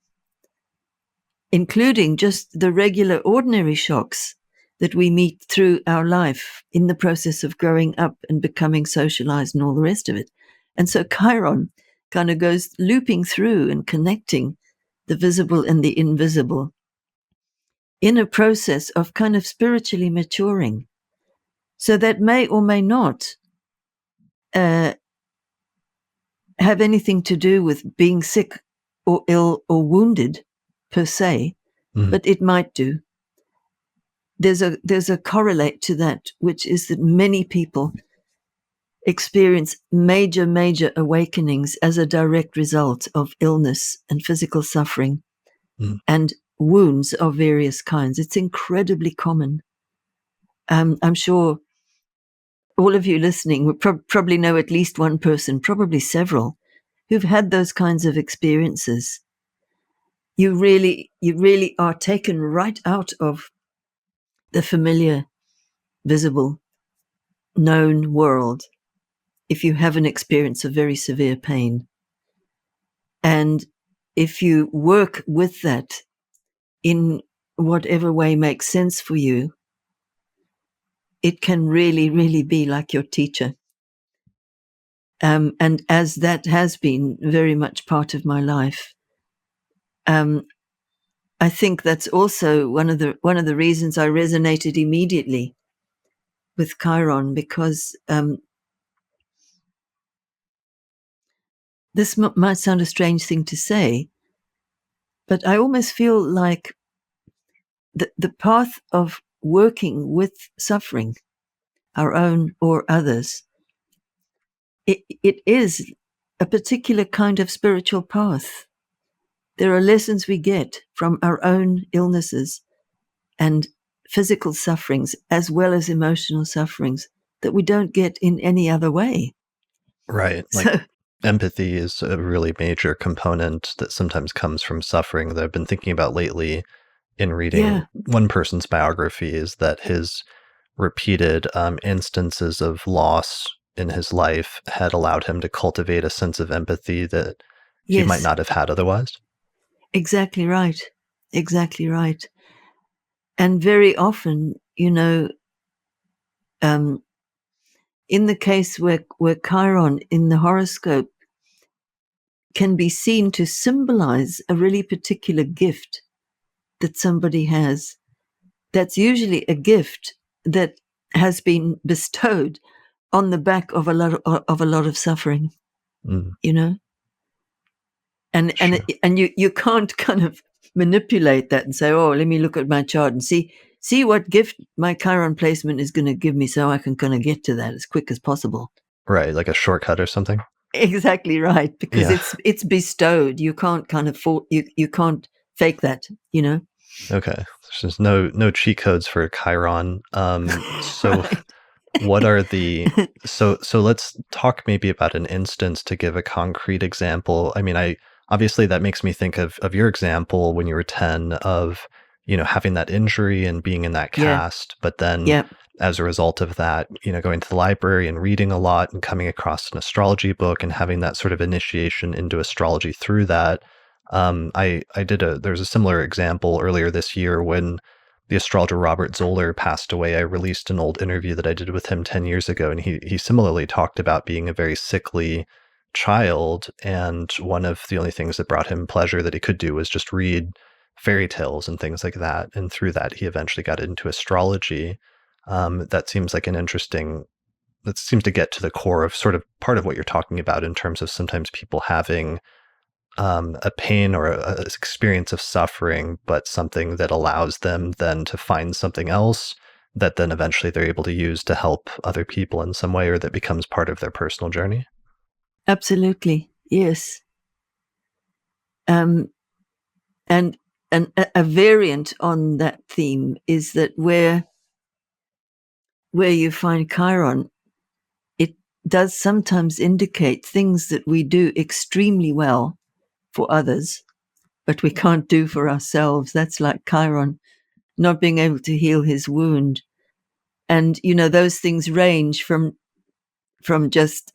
including just the regular ordinary shocks that we meet through our life in the process of growing up and becoming socialized and all the rest of it. And so Chiron kind of goes looping through and connecting the visible and the invisible in a process of kind of spiritually maturing. So that may or may not have anything to do with being sick or ill or wounded per se, but it might do. There's a correlate to that, which is that many people experience major awakenings as a direct result of illness and physical suffering and wounds of various kinds. It's incredibly common. I'm sure all of you listening would probably know at least one person, probably several, who've had those kinds of experiences. You really are taken right out of the familiar, visible, known world if you have an experience of very severe pain. And if you work with that in whatever way makes sense for you, it can really be like your teacher. And as that has been very much part of my life, I think that's also one of the reasons I resonated immediately with Chiron, because this might sound a strange thing to say, but I almost feel like the path of working with suffering, our own or others, it is a particular kind of spiritual path. There are lessons we get from our own illnesses and physical sufferings as well as emotional sufferings that we don't get in any other way. Right. Like So, empathy is a really major component that sometimes comes from suffering that I've been thinking about lately in reading yeah, one person's biography is that his repeated instances of loss in his life had allowed him to cultivate a sense of empathy that he might yes, not have had otherwise. exactly right. Exactly right. And very often, um, in the case where Chiron in the horoscope can be seen to symbolize a really particular gift that somebody has, that's usually a gift that has been bestowed on the back of a lot of suffering, Mm, you know, sure. and you can't kind of manipulate that and say, oh, let me look at my chart and see what gift my Chiron placement is going to give me, so I can kind of get to that as quick as possible. Right. Like a shortcut or something. Exactly right, because Yeah. it's bestowed. You can't kind of you can't fake that, you know. Okay. There's no cheat codes for Chiron. So Right. what are the so let's talk maybe about an instance to give a concrete example. I mean, I obviously that makes me think of your example when you were 10 of, having that injury and being in that Yeah. cast, but then Yeah. as a result of that, going to the library and reading a lot and coming across an astrology book and having that sort of initiation into astrology through that. There's a similar example earlier this year when the astrologer Robert Zoller passed away. I released an old interview that I did with him 10 years ago, and he similarly talked about being a very sickly child. And one of the only things that brought him pleasure that he could do was just read fairy tales and things like that. And through that, he eventually got into astrology. That seems like that seems to get to the core of sort of part of what you're talking about in terms of sometimes people having a pain or a experience of suffering, but something that allows them then to find something else that then eventually they're able to use to help other people in some way or that becomes part of their personal journey. Absolutely. Yes. Um, and a variant on that theme is that where you find Chiron, it does sometimes indicate things that we do extremely well for others, but we can't do for ourselves. That's like Chiron not being able to heal his wound. And those things range from just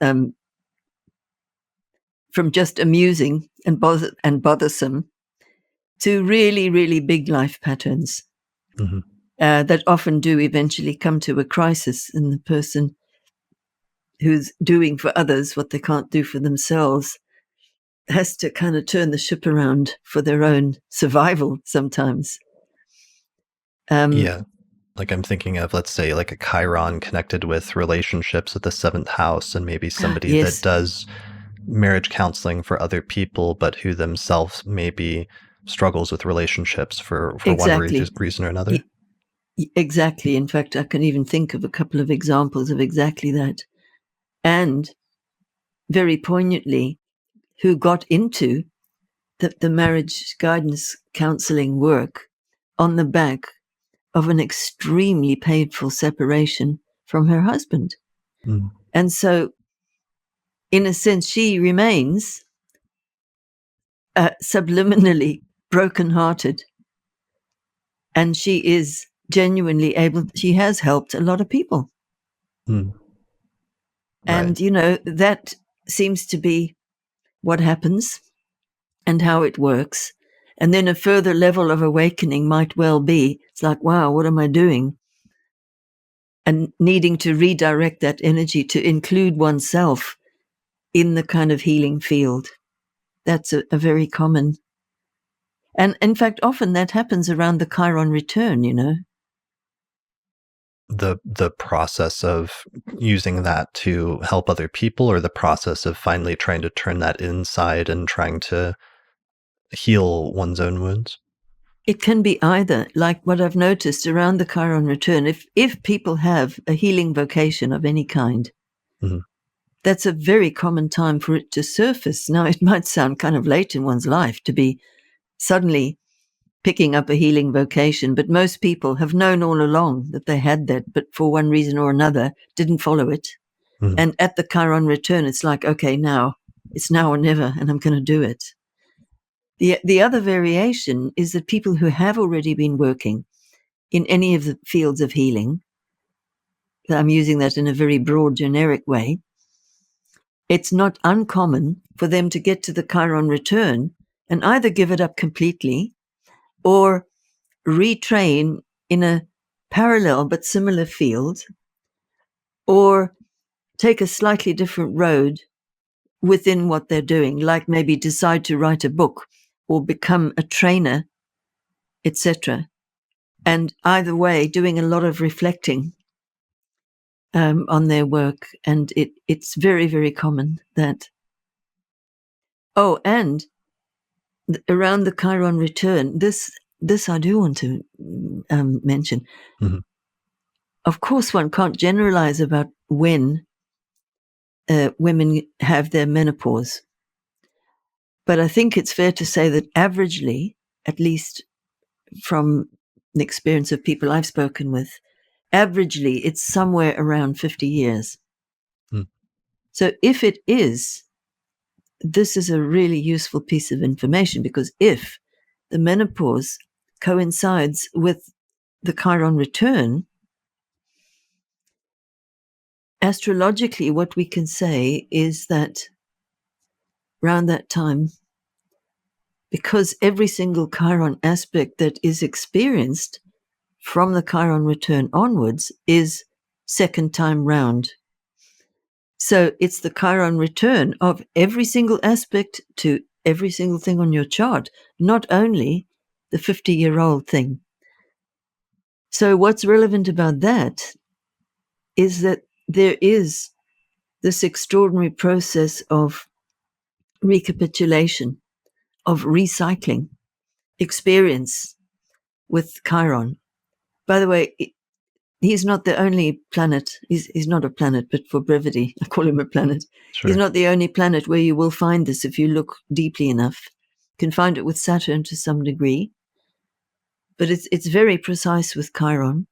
amusing and bothersome to really, really big life patterns Hmm. that often do eventually come to a crisis in the person who's doing for others what they can't do for themselves has to kind of turn the ship around for their own survival sometimes. Um, Yeah. Like I'm thinking of, let's say, like a Chiron connected with relationships at the seventh house, and maybe somebody that yes, does marriage counseling for other people, but who themselves maybe struggles with relationships for one exactly. reason or another. Exactly. In fact, I can even think of a couple of examples of exactly that. And very poignantly, who got into the marriage guidance counseling work on the back of an extremely painful separation from her husband. Mm. And so, in a sense, she remains subliminally brokenhearted. And she is genuinely she has helped a lot of people. Mm. Right. And, that seems to be what happens and how it works. And then a further level of awakening might well be, it's like, wow, what am I doing? And needing to redirect that energy to include oneself in the kind of healing field. That's a very common. And in fact, often that happens around the Chiron return. The process of using that to help other people, or the process of finally trying to turn that inside and trying to heal one's own wounds? It can be either, like what I've noticed around the Chiron return. If people have a healing vocation of any kind, Mhm. that's a very common time for it to surface. Now, it might sound kind of late in one's life to be suddenly picking up a healing vocation, but most people have known all along that they had that, but for one reason or another didn't follow it. Mm. And at the Chiron return, it's like, okay, now it's now or never, and I'm going to do it. The other variation is that people who have already been working in any of the fields of healing, I'm using that in a very broad, generic way, it's not uncommon for them to get to the Chiron return and either give it up completely or retrain in a parallel but similar field, or take a slightly different road within what they're doing, like maybe decide to write a book or become a trainer, etc. And either way, doing a lot of reflecting on their work. And it's very, very common that. Oh, and around the Chiron return, this I do want to mention. Mm-hmm. Of course, one can't generalize about when women have their menopause. But I think it's fair to say that averagely, at least from the experience of people I've spoken with, averagely it's somewhere around 50 years. Mm. So if it is, this is a really useful piece of information, because if the menopause coincides with the Chiron return, astrologically what we can say is that around that time, because every single Chiron aspect that is experienced from the Chiron return onwards is second time round. So it's the Chiron return of every single aspect to every single thing on your chart, not only the 50-year-old thing. So what's relevant about that is that there is this extraordinary process of recapitulation, of recycling experience with Chiron. By the way, he's not the only planet. He's not a planet, but for brevity, I call him a planet. Sure. He's not the only planet where you will find this if you look deeply enough. You can find it with Saturn to some degree, but it's very precise with Chiron,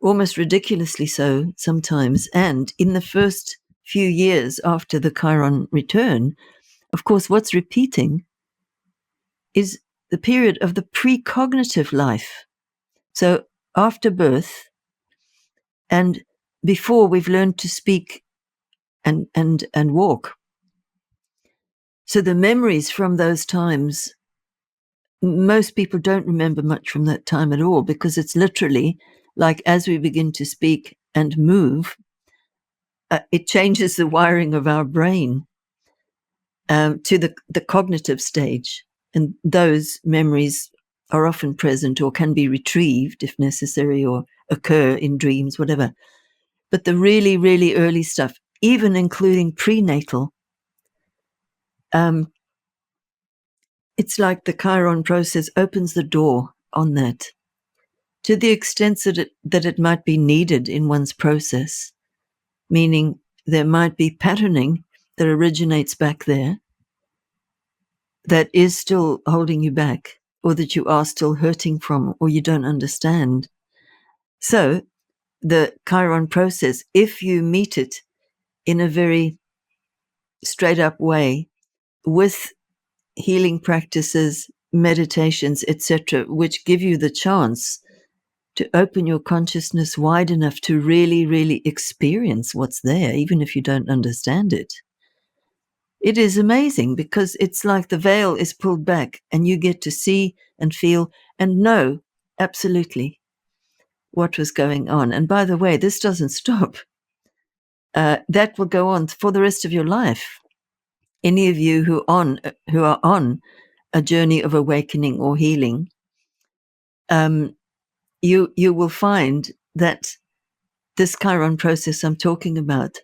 almost ridiculously so sometimes. And in the first few years after the Chiron return, of course, what's repeating is the period of the precognitive life. So after birth, and before we've learned to speak and walk. So the memories from those times, most people don't remember much from that time at all, because it's literally like as we begin to speak and move, it changes the wiring of our brain to the cognitive stage. And those memories are often present or can be retrieved if necessary, or occur in dreams, whatever. But the really, really early stuff, even including prenatal, it's like the Chiron process opens the door on that, to the extent that it might be needed in one's process, meaning there might be patterning that originates back there that is still holding you back, or that you are still hurting from, or you don't understand. So the Chiron process, if you meet it in a very straight up way with healing practices, meditations, etc., which give you the chance to open your consciousness wide enough to really, really experience what's there, even if you don't understand it. It is amazing, because it's like the veil is pulled back and you get to see and feel and know absolutely what was going on. And by the way, this doesn't stop. That will go on for the rest of your life. Any of you who are on a journey of awakening or healing, you will find that this Chiron process I'm talking about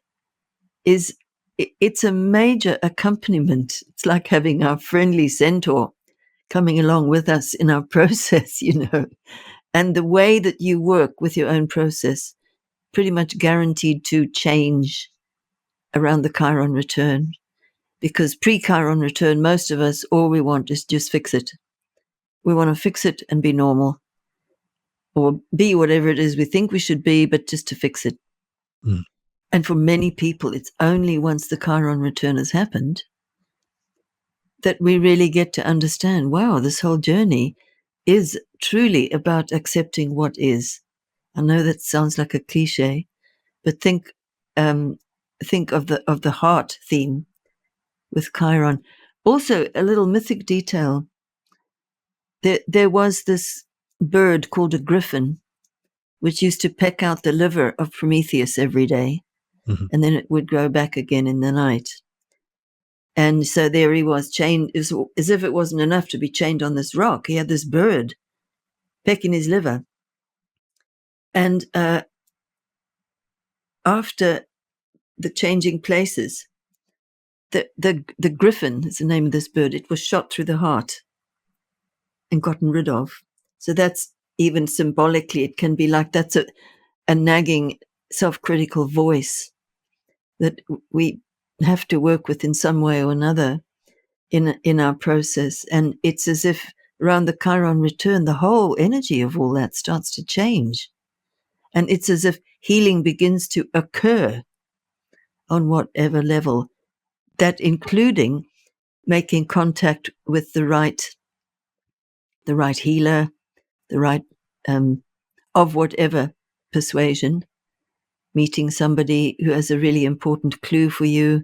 it's a major accompaniment. It's like having our friendly centaur coming along with us in our process, and the way that you work with your own process, pretty much guaranteed to change around the Chiron return. Because pre-Chiron return, most of us, all we want is just fix it. We want to fix it and be normal, or be whatever it is we think we should be, but just to fix it. Mm. And for many people, it's only once the Chiron return has happened that we really get to understand, wow, this whole journey is truly about accepting what is. I know that sounds like a cliche, but think of the heart theme with Chiron. Also, a little mythic detail. There was this bird called a griffin, which used to peck out the liver of Prometheus every day, Mm-hmm. and then it would grow back again in the night. And so there he was, chained, as if it wasn't enough to be chained on this rock. He had this bird pecking his liver. And after the changing places, the griffin is the name of this bird. It was shot through the heart and gotten rid of. So that's even symbolically, it can be like that's a nagging, self-critical voice that we have to work with in some way or another in our process. And it's as if around the Chiron return, the whole energy of all that starts to change. And it's as if healing begins to occur on whatever level, that including making contact with the right healer, the right of whatever persuasion, meeting somebody who has a really important clue for you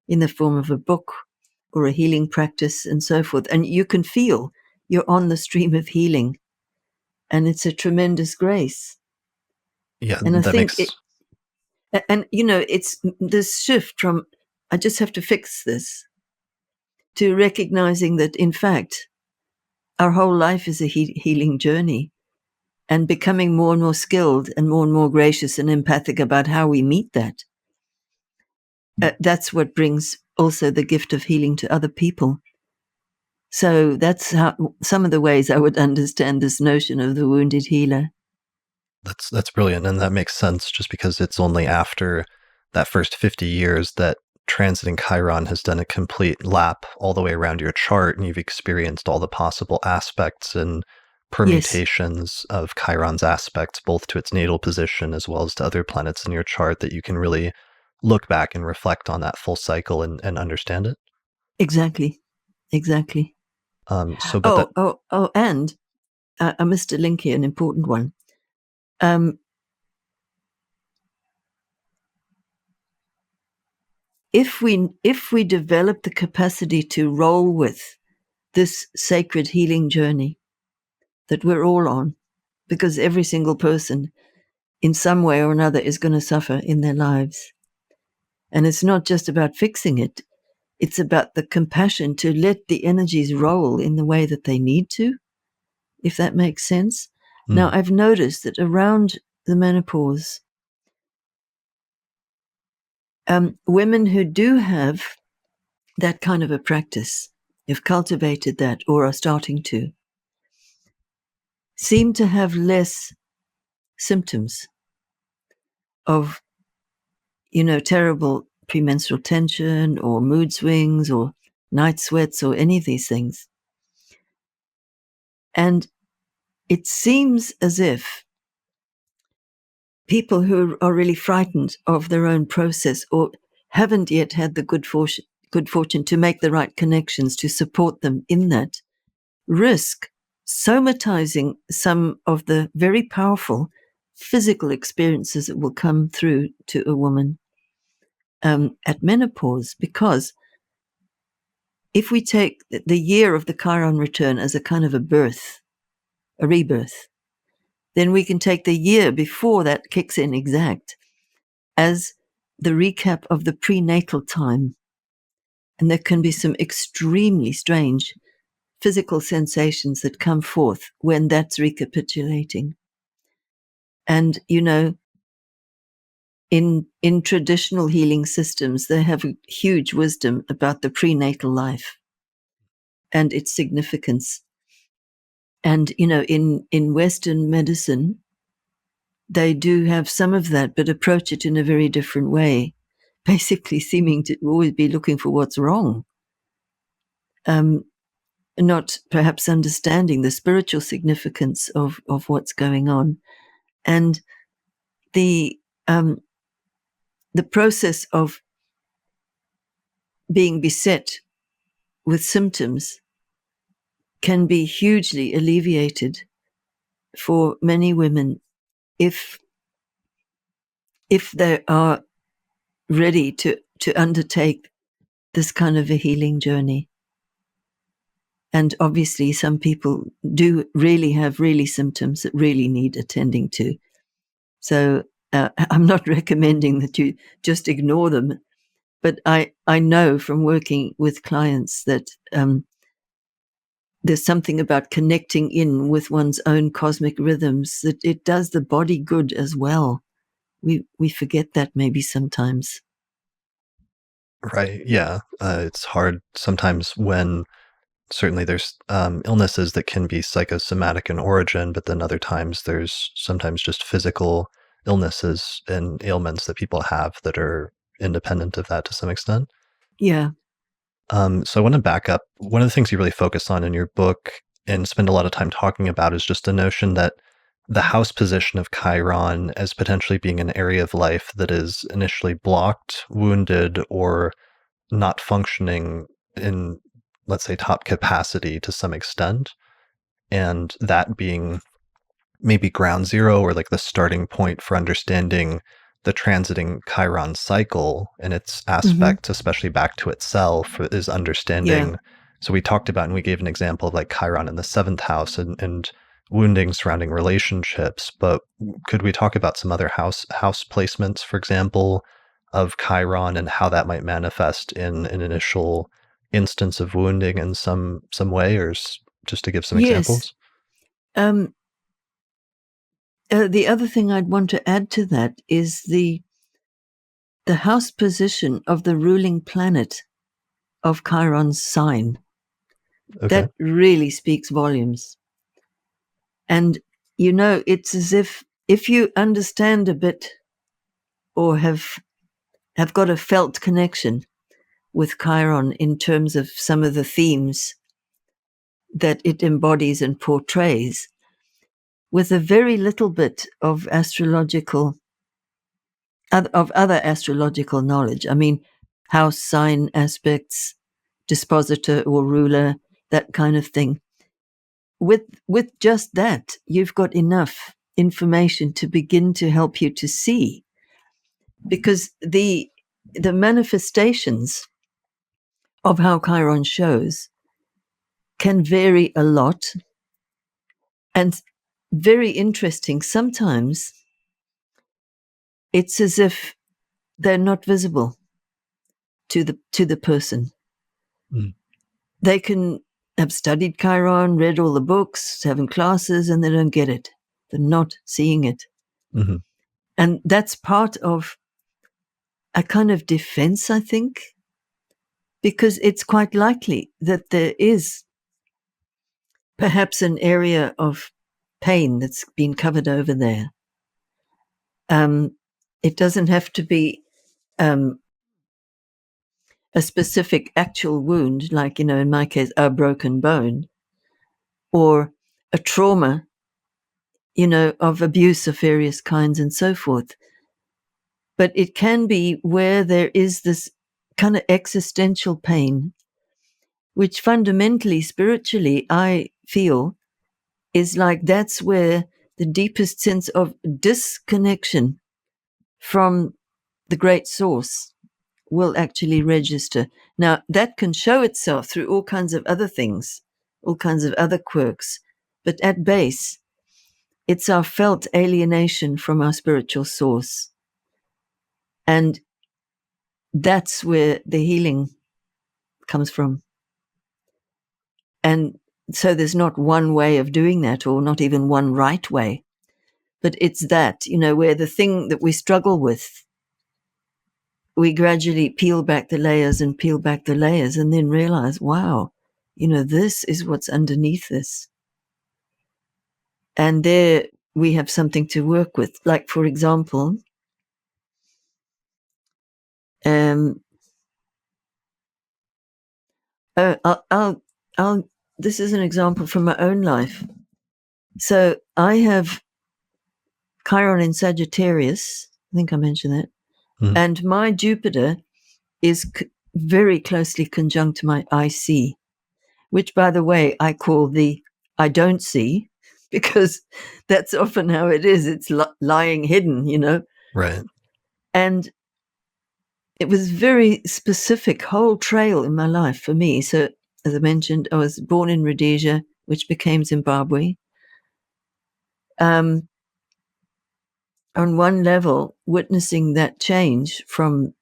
in the form of a book or a healing practice and so forth. And you can feel you're on the stream of healing. And it's a tremendous grace. Yeah, And I that think makes it's this shift from, I just have to fix this, to recognizing that, in fact, our whole life is a healing journey, and becoming more and more skilled and more gracious and empathic about how we meet that. That's what brings also the gift of healing to other people. So that's how, some of the ways I would understand this notion of the wounded healer. that's brilliant, and that makes sense just because it's only after that first 50 years that transiting Chiron has done a complete lap all the way around your chart, and you've experienced all the possible aspects and Yes, permutations of Chiron's aspects, both to its natal position as well as to other planets in your chart, that you can really look back and reflect on that full cycle and understand it. exactly. So, but that, And I missed a link here, an important one. Um, if we develop the capacity to roll with this sacred healing journey that we're all on, because every single person in some way or another is going to suffer in their lives. And it's not just about fixing it. It's about the compassion to let the energies roll in the way that they need to, if that makes sense. Now, mm, I've noticed that around the menopause, women who do have that kind of a practice, have cultivated that or are starting to, seem to have less symptoms of, terrible premenstrual tension or mood swings or night sweats or any of these things. And it seems as if people who are really frightened of their own process or haven't yet had the good fortune to make the right connections to support them in that, risk somatizing some of the very powerful physical experiences that will come through to a woman at menopause. Because if we take the year of the Chiron return as a kind of a birth, a rebirth, then we can take the year before that kicks in exact as the recap of the prenatal time. And there can be some extremely strange physical sensations that come forth when that's recapitulating. And, in traditional healing systems, they have a huge wisdom about the prenatal life and its significance. And, in Western medicine, they do have some of that, but approach it in a very different way, basically seeming to always be looking for what's wrong. not perhaps understanding the spiritual significance of what's going on. And the process of being beset with symptoms can be hugely alleviated for many women if they are ready to undertake this kind of a healing journey. And obviously some people do really have symptoms that really need attending to. So I'm not recommending that you just ignore them, but I know from working with clients that there's something about connecting in with one's own cosmic rhythms that it does the body good as well. We forget that maybe sometimes. Right. Yeah. It's hard sometimes when certainly there's illnesses that can be psychosomatic in origin, but then other times there's sometimes just physical illnesses and ailments that people have that are independent of that to some extent. Yeah. So I want to back up. One of the things you really focus on in your book and spend a lot of time talking about is just the notion that the house position of Chiron as potentially being an area of life that is initially blocked, wounded, or not functioning in, let's say, top capacity to some extent. And that being maybe ground zero or like the starting point for understanding the transiting Chiron cycle and its aspect, especially back to itself, is Yeah. understanding. So we talked about and we gave an example of like Chiron in the seventh house and wounding surrounding relationships. But could we talk about some other house placements, for example, of Chiron and how that might manifest in an initial instance of wounding in some way, or just to give some Yes. examples? The other thing I'd want to add to that is the house position of the ruling planet of Chiron's sign. Okay. That really speaks volumes. And, it's as if you understand a bit or have got a felt connection with Chiron in terms of some of the themes that it embodies and portrays, with a very little bit of other astrological knowledge. I mean, house sign aspects, dispositor or ruler, that kind of thing. With just that, you've got enough information to begin to help you to see, because the manifestations of how Chiron shows can vary a lot, and very interesting. Sometimes it's as if they're not visible to the person. Mm. They can have studied Chiron, read all the books, having classes, and they don't get it. They're not seeing it. Mm-hmm. And that's part of a kind of defense, I think, because it's quite likely that there is perhaps an area of pain that's been covered over there. It doesn't have to be a specific actual wound, like, in my case, a broken bone, or a trauma, of abuse of various kinds and so forth. But it can be where there is this kind of existential pain, which fundamentally, spiritually, I feel is like that's where the deepest sense of disconnection from the great source will actually register. Now, that can show itself through all kinds of other things, all kinds of other quirks, but at base, it's our felt alienation from our spiritual source. And that's where the healing comes from. And so there's not one way of doing that, or not even one right way. But it's that, where the thing that we struggle with, we gradually peel back the layers and then realize, wow, this is what's underneath this. And there we have something to work with. Like, for example, I'll this is an example from my own life. So I have Chiron in Sagittarius. I think I mentioned that. Mhm. And my Jupiter is very closely conjunct my IC, which, by the way, I call the I don't see, because that's often how it is. It's lying hidden, you know. Right. And it was very specific, whole trail in my life for me. So, as I mentioned, I was born in Rhodesia, which became Zimbabwe. On one level, witnessing that change from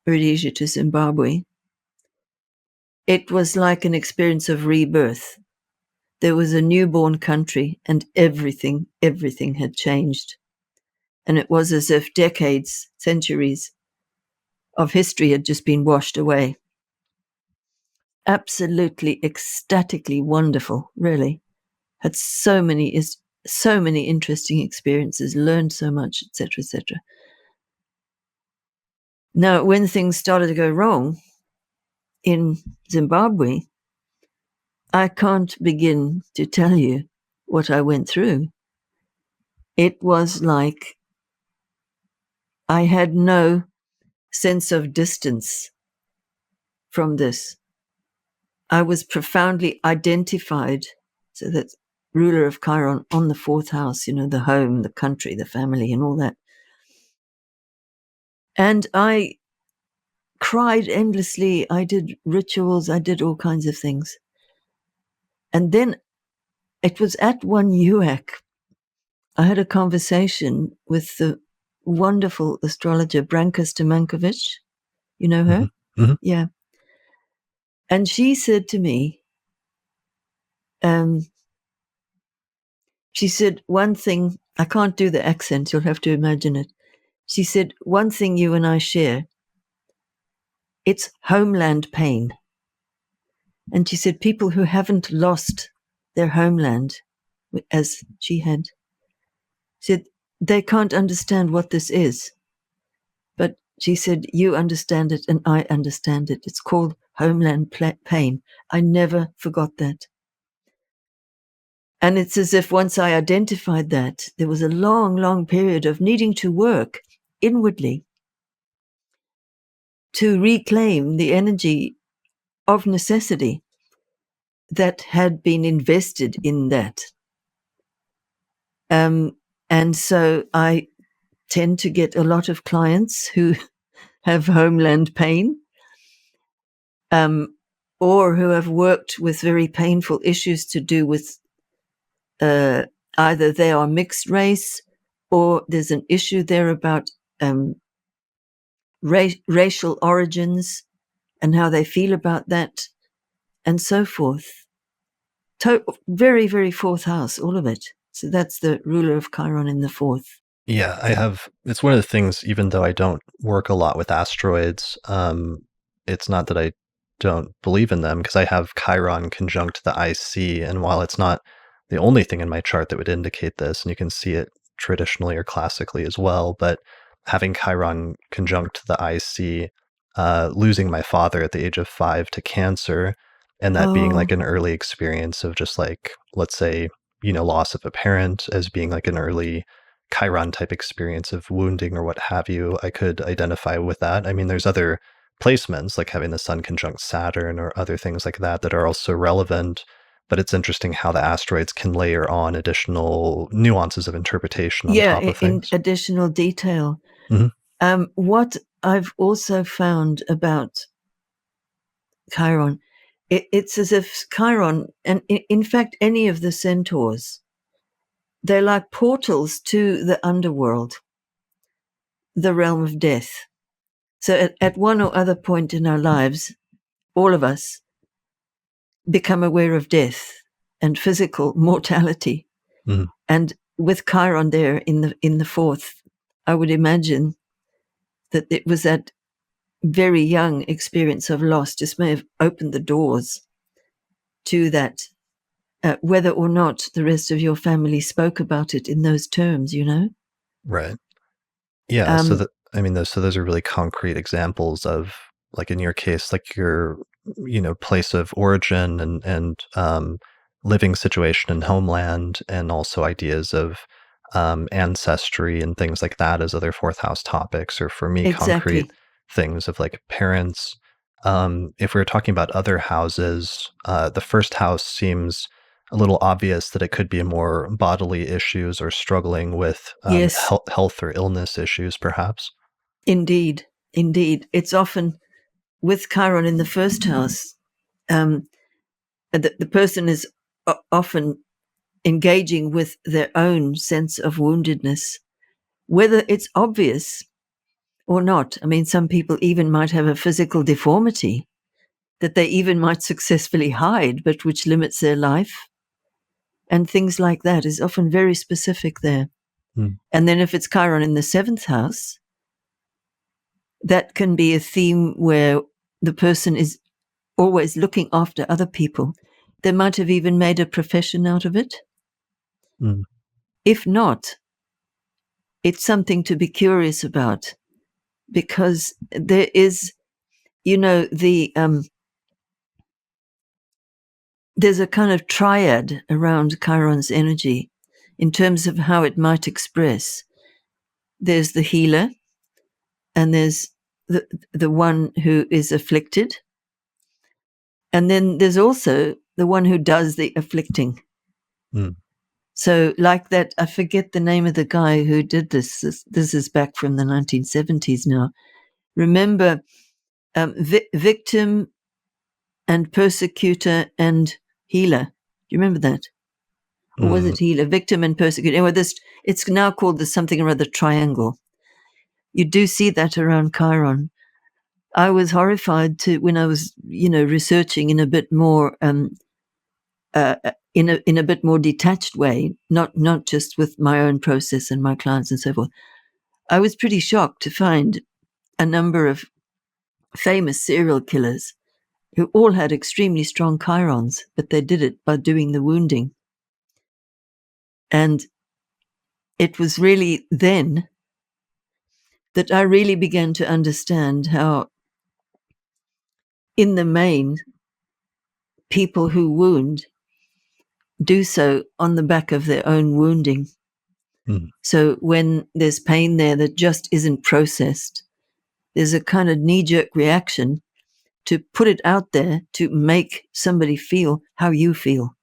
Rhodesia to Zimbabwe, it was like an experience of rebirth. There was a newborn country and everything had changed. And it was as if decades, centuries of history had just been washed away. Absolutely ecstatically wonderful, really. Had so many interesting experiences, learned so much, etc., etc. Now, when things started to go wrong in Zimbabwe, I can't begin to tell you what I went through. It was like I had no sense of distance from this. I was profoundly identified, so that ruler of Chiron on the fourth house, you know, the home, the country, the family, and all that. And I cried endlessly. I did rituals. I did all kinds of things. And then it was at one UAC, I had a conversation with the wonderful astrologer Branka Stamankovic. You know her? Mm-hmm. Mm-hmm. Yeah. And she said to me, she said, one thing, I can't do the accent, you'll have to imagine it. She said, one thing you and I share, it's homeland pain. And she said, people who haven't lost their homeland, as she had, said, they can't understand what this is. But she said, you understand it and I understand it. It's called homeland pain. I never forgot that. And it's as if once I identified that, there was a long, long period of needing to work inwardly to reclaim the energy of necessity that had been invested in that. And so I tend to get a lot of clients who have homeland pain, or who have worked with very painful issues to do with either they are mixed race, or there's an issue there about racial origins and how they feel about that, and so forth. Very, very fourth house, all of it. So that's the ruler of Chiron in the fourth. Yeah, it's one of the things, even though I don't work a lot with asteroids, it's not that I don't believe in them, because I have Chiron conjunct the IC, and while it's not the only thing in my chart that would indicate this, and you can see it traditionally or classically as well, but having Chiron conjunct the IC, losing my father at the age of 5 to cancer, and that being like an early experience of just like, let's say, loss of a parent as being like an early Chiron type experience of wounding or what have you, I could identify with that. I mean, there's other placements like having the sun conjunct Saturn or other things like that that are also relevant. But it's interesting how the asteroids can layer on additional nuances of interpretation on top of in things. additional detail. Mm-hmm. What I've also found about Chiron, it's as if Chiron, and in fact, any of the centaurs, they're like portals to the underworld, the realm of death. So at one or other point in our lives, all of us become aware of death and physical mortality. Mm-hmm. And with Chiron there in the fourth, I would imagine that it was that very young experience of loss just may have opened the doors to that, whether or not the rest of your family spoke about it in those terms, Right. Yeah. So those are really concrete examples of, like in your case, like your place of origin and living situation and homeland, and also ideas of ancestry and things like that as other fourth house topics, or for me, concrete Exactly. things of like parents. If we were talking about other houses, the first house seems a little obvious that it could be more bodily issues or struggling with Yes, health or illness issues, perhaps. indeed. Indeed. It's often with Chiron in the first house, um, the person is often engaging with their own sense of woundedness, whether it's obvious or not. I mean, some people even might have a physical deformity that they even might successfully hide, but which limits their life. And things like that is often very specific there. Mm, And then if it's Chiron in the seventh house, that can be a theme where the person is always looking after other people. They might have even made a profession out of it. mm, If not, it's something to be curious about, because there is, there's a kind of triad around Chiron's energy in terms of how it might express. There's the healer, and there's the one who is afflicted, and then there's also the one who does the afflicting. mm, So, like that, I forget the name of the guy who did this. This is back from the 1970s now. Remember, victim and persecutor and healer. Do you remember that? Or was mm. it healer, victim and persecutor? Anyway, it's now called the something or other triangle. You do see that around Chiron. I was horrified when I was, researching in a bit more, in a bit more detached way, not just with my own process and my clients and so forth. I was pretty shocked to find a number of famous serial killers who all had extremely strong chirons, but they did it by doing the wounding. And it was really then that I really began to understand how, in the main, people who wound do so on the back of their own wounding. Mm. So when there's pain there that just isn't processed, there's a kind of knee-jerk reaction to put it out there to make somebody feel how you feel.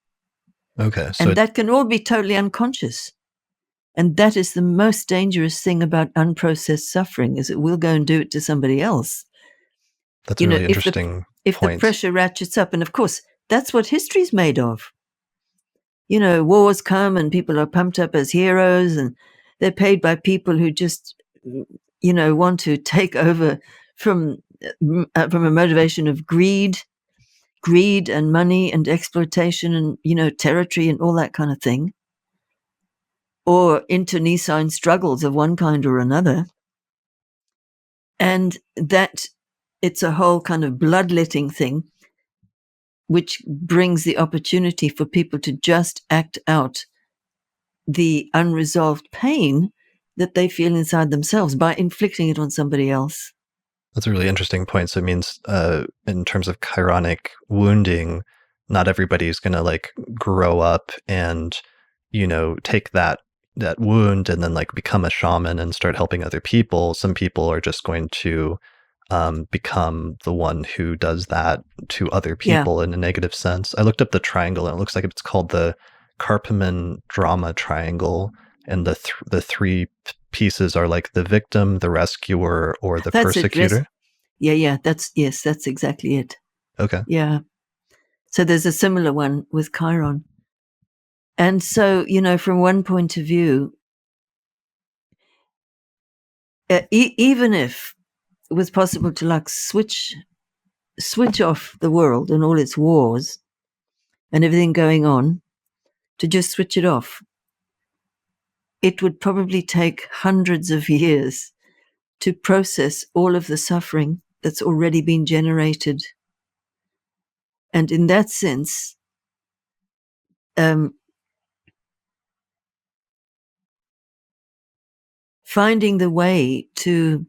Okay, so And that can all be totally unconscious. And that is the most dangerous thing about unprocessed suffering, is it will go and do it to somebody else. that's a really If the interesting point. pressure ratchets up, and of course, that's what history's made of. Wars come and people are pumped up as heroes, and they're paid by people who just, want to take over from a motivation of greed and money and exploitation and, territory and all that kind of thing, or internecine struggles of one kind or another. And that it's a whole kind of bloodletting thing, which brings the opportunity for people to just act out the unresolved pain that they feel inside themselves by inflicting it on somebody else. That's a really interesting point. So it means, in terms of chironic wounding, not everybody's going to like grow up and, take that wound and then like become a shaman and start helping other people. Some people are just going to become the one who does that to other Yeah, people in a negative sense. I looked up the triangle and it looks like it's called the Karpman drama triangle, and the three pieces are like the victim, the rescuer, or the that's it. persecutor. Yeah, that's exactly it. Okay. Yeah. So there's a similar one with Chiron. And so, from one point of view, even if it was possible to like switch off the world and all its wars and everything going on, to just switch it off, it would probably take hundreds of years to process all of the suffering that's already been generated. And in that sense, um, finding the way to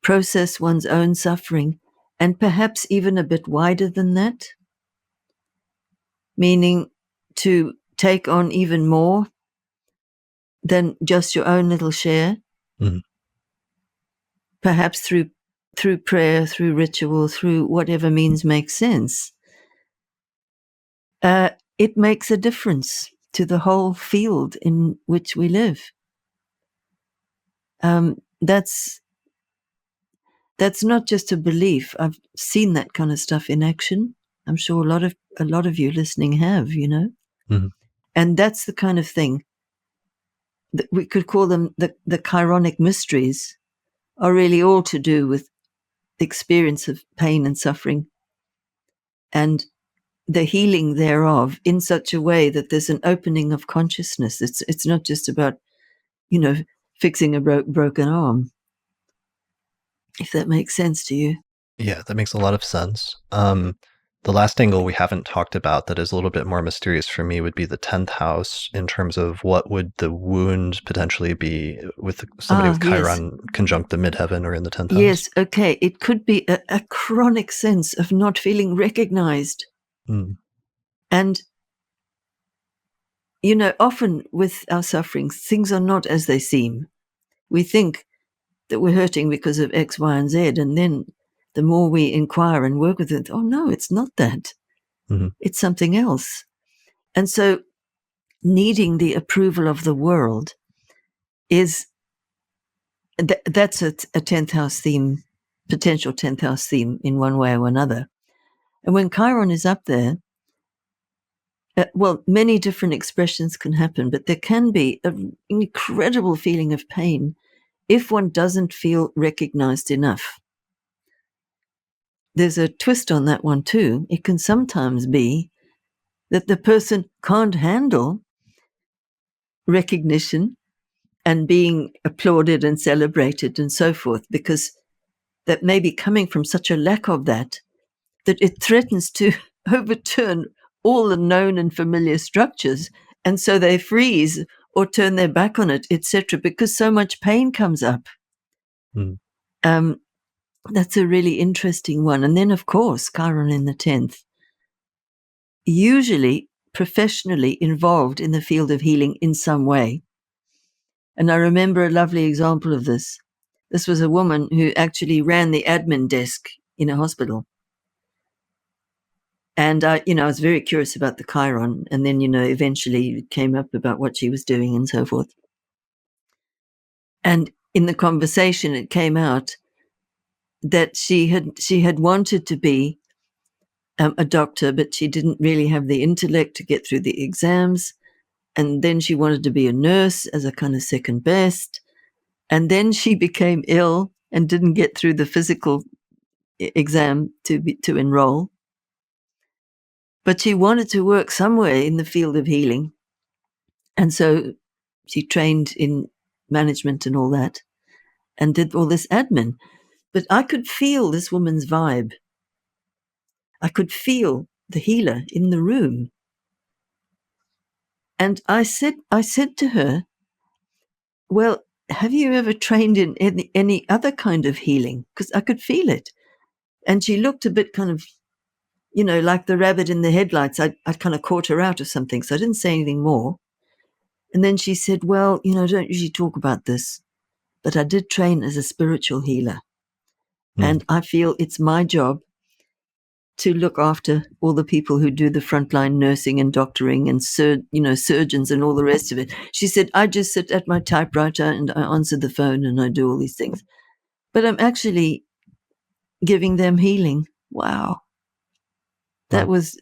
process one's own suffering and perhaps even a bit wider than that, meaning to take on even more than just your own little share, perhaps through prayer, through ritual, through whatever means makes sense. It makes a difference to the whole field in which we live. That's not just a belief. I've seen that kind of stuff in action. I'm sure a lot of you listening have, and that's the kind of thing that we could call them the Chironic mysteries, are really all to do with the experience of pain and suffering and the healing thereof in such a way that there's an opening of consciousness. It's not just about, fixing a broken arm, if that makes sense to you. Yeah, that makes a lot of sense. The last angle we haven't talked about that is a little bit more mysterious for me would be the 10th house, in terms of what would the wound potentially be with somebody with Chiron conjunct the midheaven or in the 10th house? Yes, okay. It could be a chronic sense of not feeling recognized. And, often with our sufferings, things are not as they seem. We think that we're hurting because of X, Y, and Z, and then the more we inquire and work with it, oh no, it's not that. It's something else. And so needing the approval of the world is, that's a 10th house theme, potential 10th house theme in one way or another. And when Chiron is up there, many different expressions can happen, but there can be an incredible feeling of pain if one doesn't feel recognized enough. There's a twist on that one too. It can sometimes be that the person can't handle recognition and being applauded and celebrated and so forth, because that may be coming from such a lack of that it threatens to overturn all the known and familiar structures, and so they freeze or turn their back on it, etc., because so much pain comes up. That's a really interesting one. And then, of course, Chiron in the 10th, usually professionally involved in the field of healing in some way. And I remember a lovely example of this. This was a woman who actually ran the admin desk in a hospital. And, I was very curious about the Chiron, and then, eventually it came up about what she was doing and so forth. And in the conversation, it came out that she had wanted to be a doctor, but she didn't really have the intellect to get through the exams. And then she wanted to be a nurse as a kind of second best. And then she became ill and didn't get through the physical exam to enroll. But she wanted to work somewhere in the field of healing. And so she trained in management and all that and did all this admin. But I could feel this woman's vibe. I could feel the healer in the room. And I said to her, well, have you ever trained in any other kind of healing? Because I could feel it. And she looked a bit kind of, like the rabbit in the headlights. I kind of caught her out of something, so I didn't say anything more. And then she said, well, I don't usually talk about this, but I did train as a spiritual healer. And I feel it's my job to look after all the people who do the frontline nursing and doctoring and surgeons and all the rest of it. She said, I just sit at my typewriter and I answer the phone and I do all these things. But I'm actually giving them healing. Wow. That was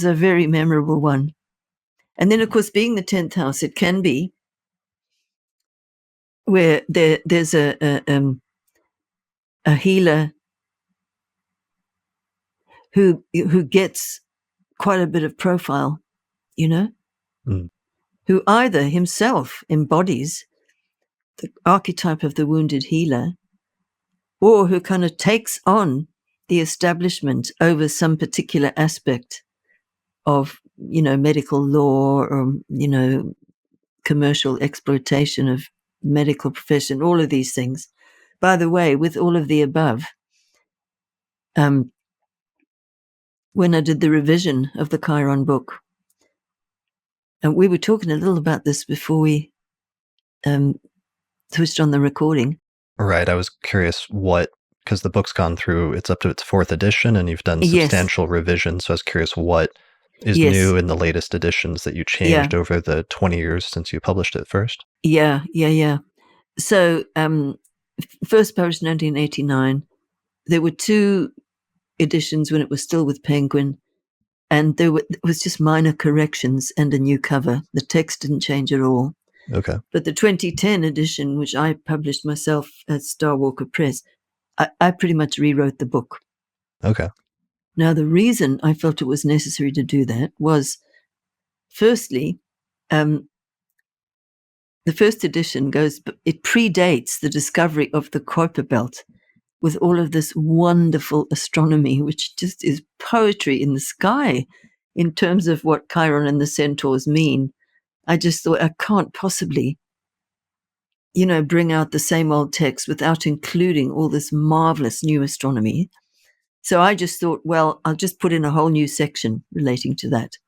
a very memorable one. And then, of course, being the 10th house, it can be where there's a healer who gets quite a bit of profile, who either himself embodies the archetype of the wounded healer, or who kind of takes on the establishment over some particular aspect of, medical law or, commercial exploitation of medical profession, all of these things. By the way, with all of the above, when I did the revision of the Chiron book. And we were talking a little about this before we switched on the recording. Right. I was curious because the book's gone through, it's up to its 4th edition, and you've done substantial revisions. So I was curious what is new in the latest editions that you changed over the 20 years since you published it first. Yeah. So, first published in 1989. There were 2 editions when it was still with Penguin, and there was just minor corrections and a new cover. The text didn't change at all. Okay. But the 2010 edition, which I published myself at Starwalker Press, I pretty much rewrote the book. Okay. Now, the reason I felt it was necessary to do that was, firstly, the first edition it predates the discovery of the Kuiper Belt with all of this wonderful astronomy, which just is poetry in the sky in terms of what Chiron and the centaurs mean. I just thought, I can't possibly, bring out the same old text without including all this marvelous new astronomy. So I just thought, well, I'll just put in a whole new section relating to that.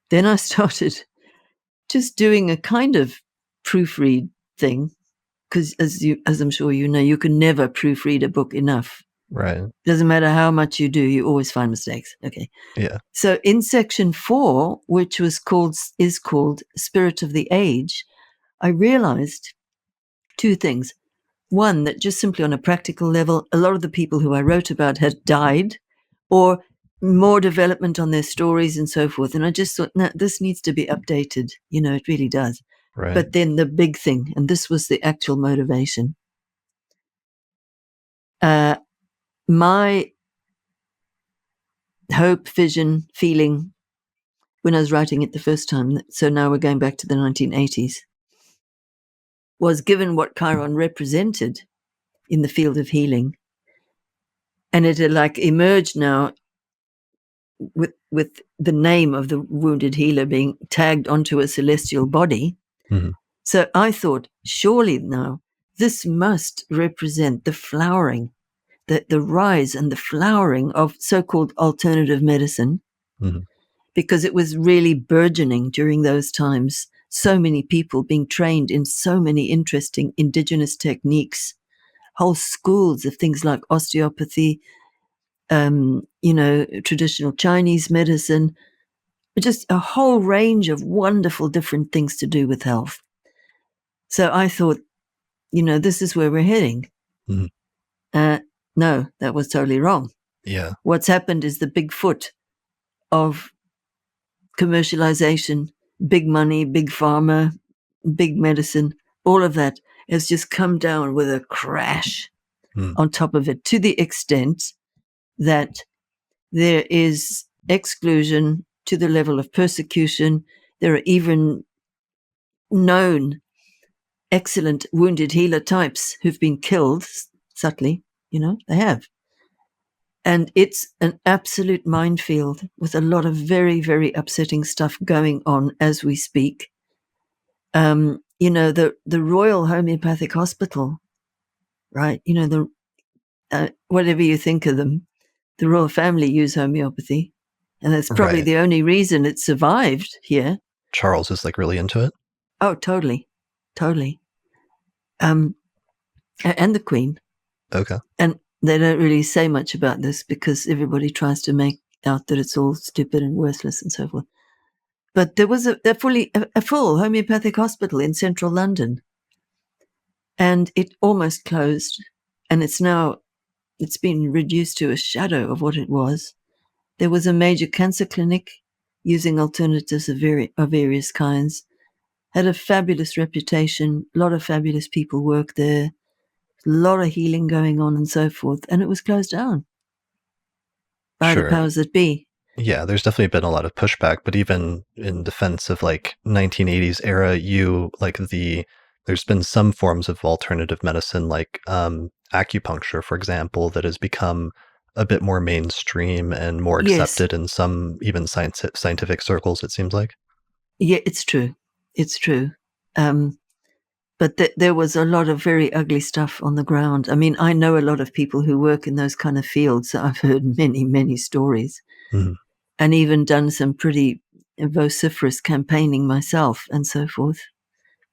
Then I started just doing a kind of proofread thing, because as I'm sure you know, you can never proofread a book enough. Right. Doesn't matter how much you do, you always find mistakes. Okay. Yeah. So in section 4, which is called Spirit of the Age, I realized 2 things. One, that just simply on a practical level, a lot of the people who I wrote about had died, or more development on their stories and so forth. And I just thought, no, this needs to be updated. It really does. Right. But then the big thing, and this was the actual motivation. My hope, vision, feeling when I was writing it the first time, so now we're going back to the 1980s, was given what Chiron represented in the field of healing. And it had emerged now with the name of the wounded healer being tagged onto a celestial body. Mm-hmm. So I thought, surely now this must represent the flowering, the rise and the flowering of so-called alternative medicine, because it was really burgeoning during those times. So many people being trained in so many interesting indigenous techniques, whole schools of things like osteopathy, traditional Chinese medicine, just a whole range of wonderful different things to do with health. So I thought, this is where we're heading. Mm-hmm. No, that was totally wrong. Yeah. What's happened is the big foot of commercialization, big money, big pharma, big medicine, all of that has just come down with a crash on top of it, to the extent that there is exclusion to the level of persecution. There are even known excellent wounded healer types who've been killed subtly, they have. And it's an absolute minefield with a lot of very, very upsetting stuff going on as we speak. The Royal Homeopathic Hospital, right? Whatever you think of them, the royal family use homeopathy. And that's probably the only reason it survived here. Charles is really into it? Oh, totally. Totally. And the Queen. Okay. And they don't really say much about this because everybody tries to make out that it's all stupid and worthless and so forth. But there was a full homeopathic hospital in central London. And it almost closed. And it's been reduced to a shadow of what it was. There was a major cancer clinic using alternatives of various kinds. Had a fabulous reputation. A lot of fabulous people worked there. A lot of healing going on and so forth. And it was closed down by the powers that be. Yeah, there's definitely been a lot of pushback, but even in defense of 1980s era, there's been some forms of alternative medicine, like acupuncture, for example, that has become a bit more mainstream and more accepted in some even scientific circles, it seems like. Yeah, it's true. It's true. but there was a lot of very ugly stuff on the ground. I mean, I know a lot of people who work in those kind of fields. So I've heard many, many stories, and even done some pretty vociferous campaigning myself and so forth.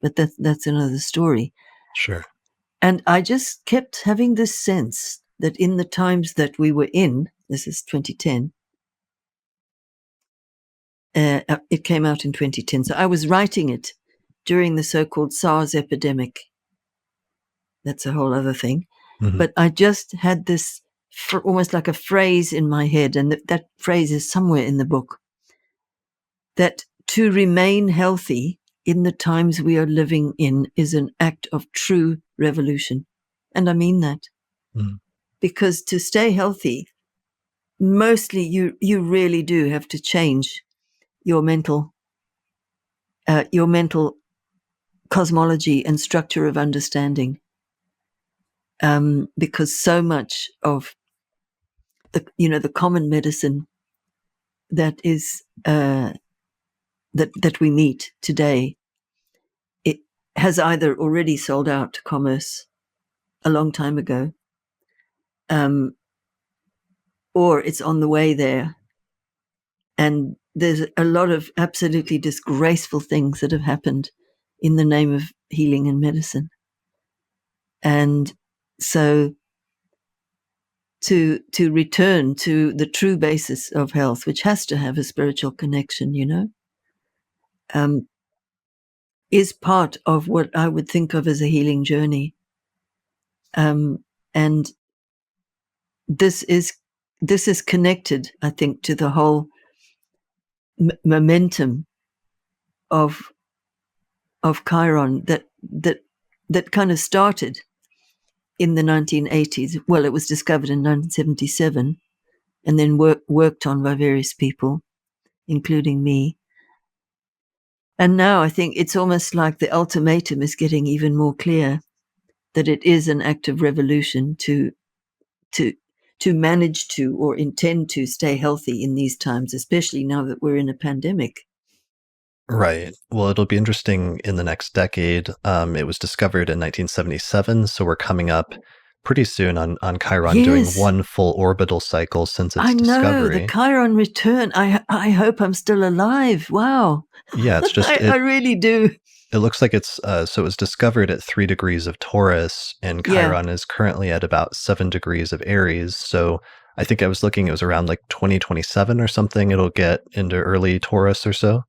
But that's another story. Sure. And I just kept having this sense that in the times that we were in, this is 2010, it came out in 2010. So I was writing it during the so-called SARS epidemic. That's a whole other thing. But I just had this almost like a phrase in my head, and that phrase is somewhere in the book, that to remain healthy in the times we are living in is an act of true revolution. And I mean that. Because to stay healthy, mostly you really do have to change your mental cosmology and structure of understanding, because so much of the common medicine that is that we meet today, it has either already sold out to commerce a long time ago, or it's on the way there. And there's a lot of absolutely disgraceful things that have happened in the name of healing and medicine. And so to return to the true basis of health, which has to have a spiritual connection, is part of what I would think of as a healing journey. And this is connected, I think, to the whole momentum of Chiron that kind of started in the 1980s. Well, it was discovered in 1977 and then worked on by various people, including me. And now I think it's almost like the ultimatum is getting even more clear, that it is an act of revolution to manage to or intend to stay healthy in these times, especially now that we're in a pandemic. Right. Well, it'll be interesting in the next decade. It was discovered in 1977, so we're coming up pretty soon on Chiron doing Yes. one full orbital cycle since its I know, the discovery. Chiron return. I hope I'm still alive. Wow. Yeah, it's just I really do. it looks like it's so it was discovered at 3 degrees of Taurus, and Yeah. Chiron is currently at about 7 degrees of Aries. So I think I was looking, it was around like 2027 or something. It'll get into early Taurus or so.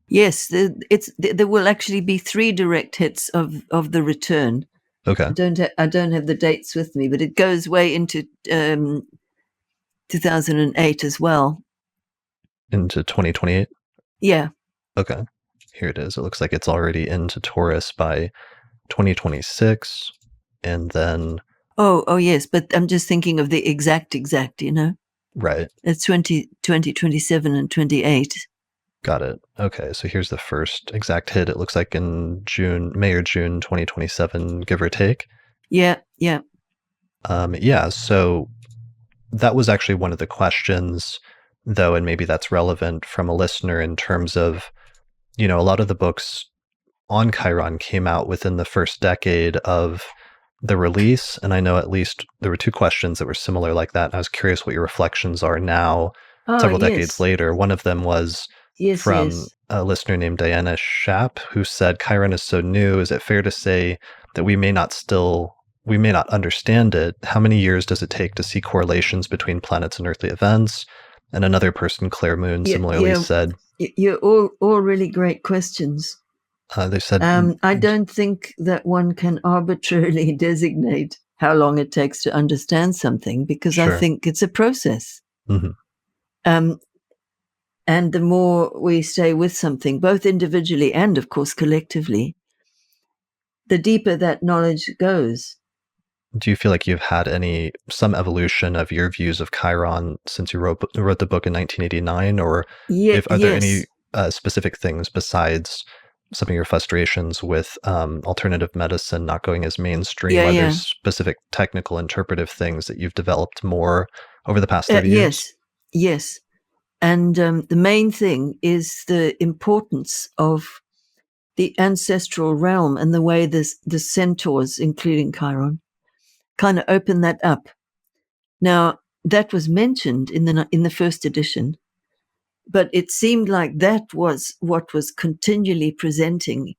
Yes, there will actually be 3 direct hits of the return. Okay. I don't have the dates with me, but it goes way into 2008 as well. Into 2028? Yeah. Okay. Here it is. It looks like it's already into Taurus by 2026. And then Oh yes, but I'm just thinking of the exact, right. It's 2027 and 28. Got it. Okay. So here's the first exact hit. It looks like in May or June 2027, give or take. Yeah, yeah. Yeah. So that was actually one of the questions, though, and maybe that's relevant from a listener in terms of, a lot of the books on Chiron came out within the first decade of the release. And I know at least there were 2 questions that were similar like that. And I was curious what your reflections are now, several decades later. One of them was from a listener named Diana Schapp, who said, Chiron is so new. Is it fair to say that we may not understand it? How many years does it take to see correlations between planets and earthly events? And another person, Claire Moon, similarly said, you're all really great questions. They said, I don't think that one can arbitrarily designate how long it takes to understand something, because I think it's a process. And the more we stay with something, both individually and, of course, collectively, the deeper that knowledge goes. Do you feel like you've had some evolution of your views of Chiron since you wrote the book in 1989? Or are there any specific things besides some of your frustrations with alternative medicine not going as mainstream? Are there specific technical interpretive things that you've developed more over the past 30 years? Yes. And the main thing is the importance of the ancestral realm and the way the centaurs, including Chiron, kind of open that up. Now, that was mentioned in the first edition, but it seemed like that was what was continually presenting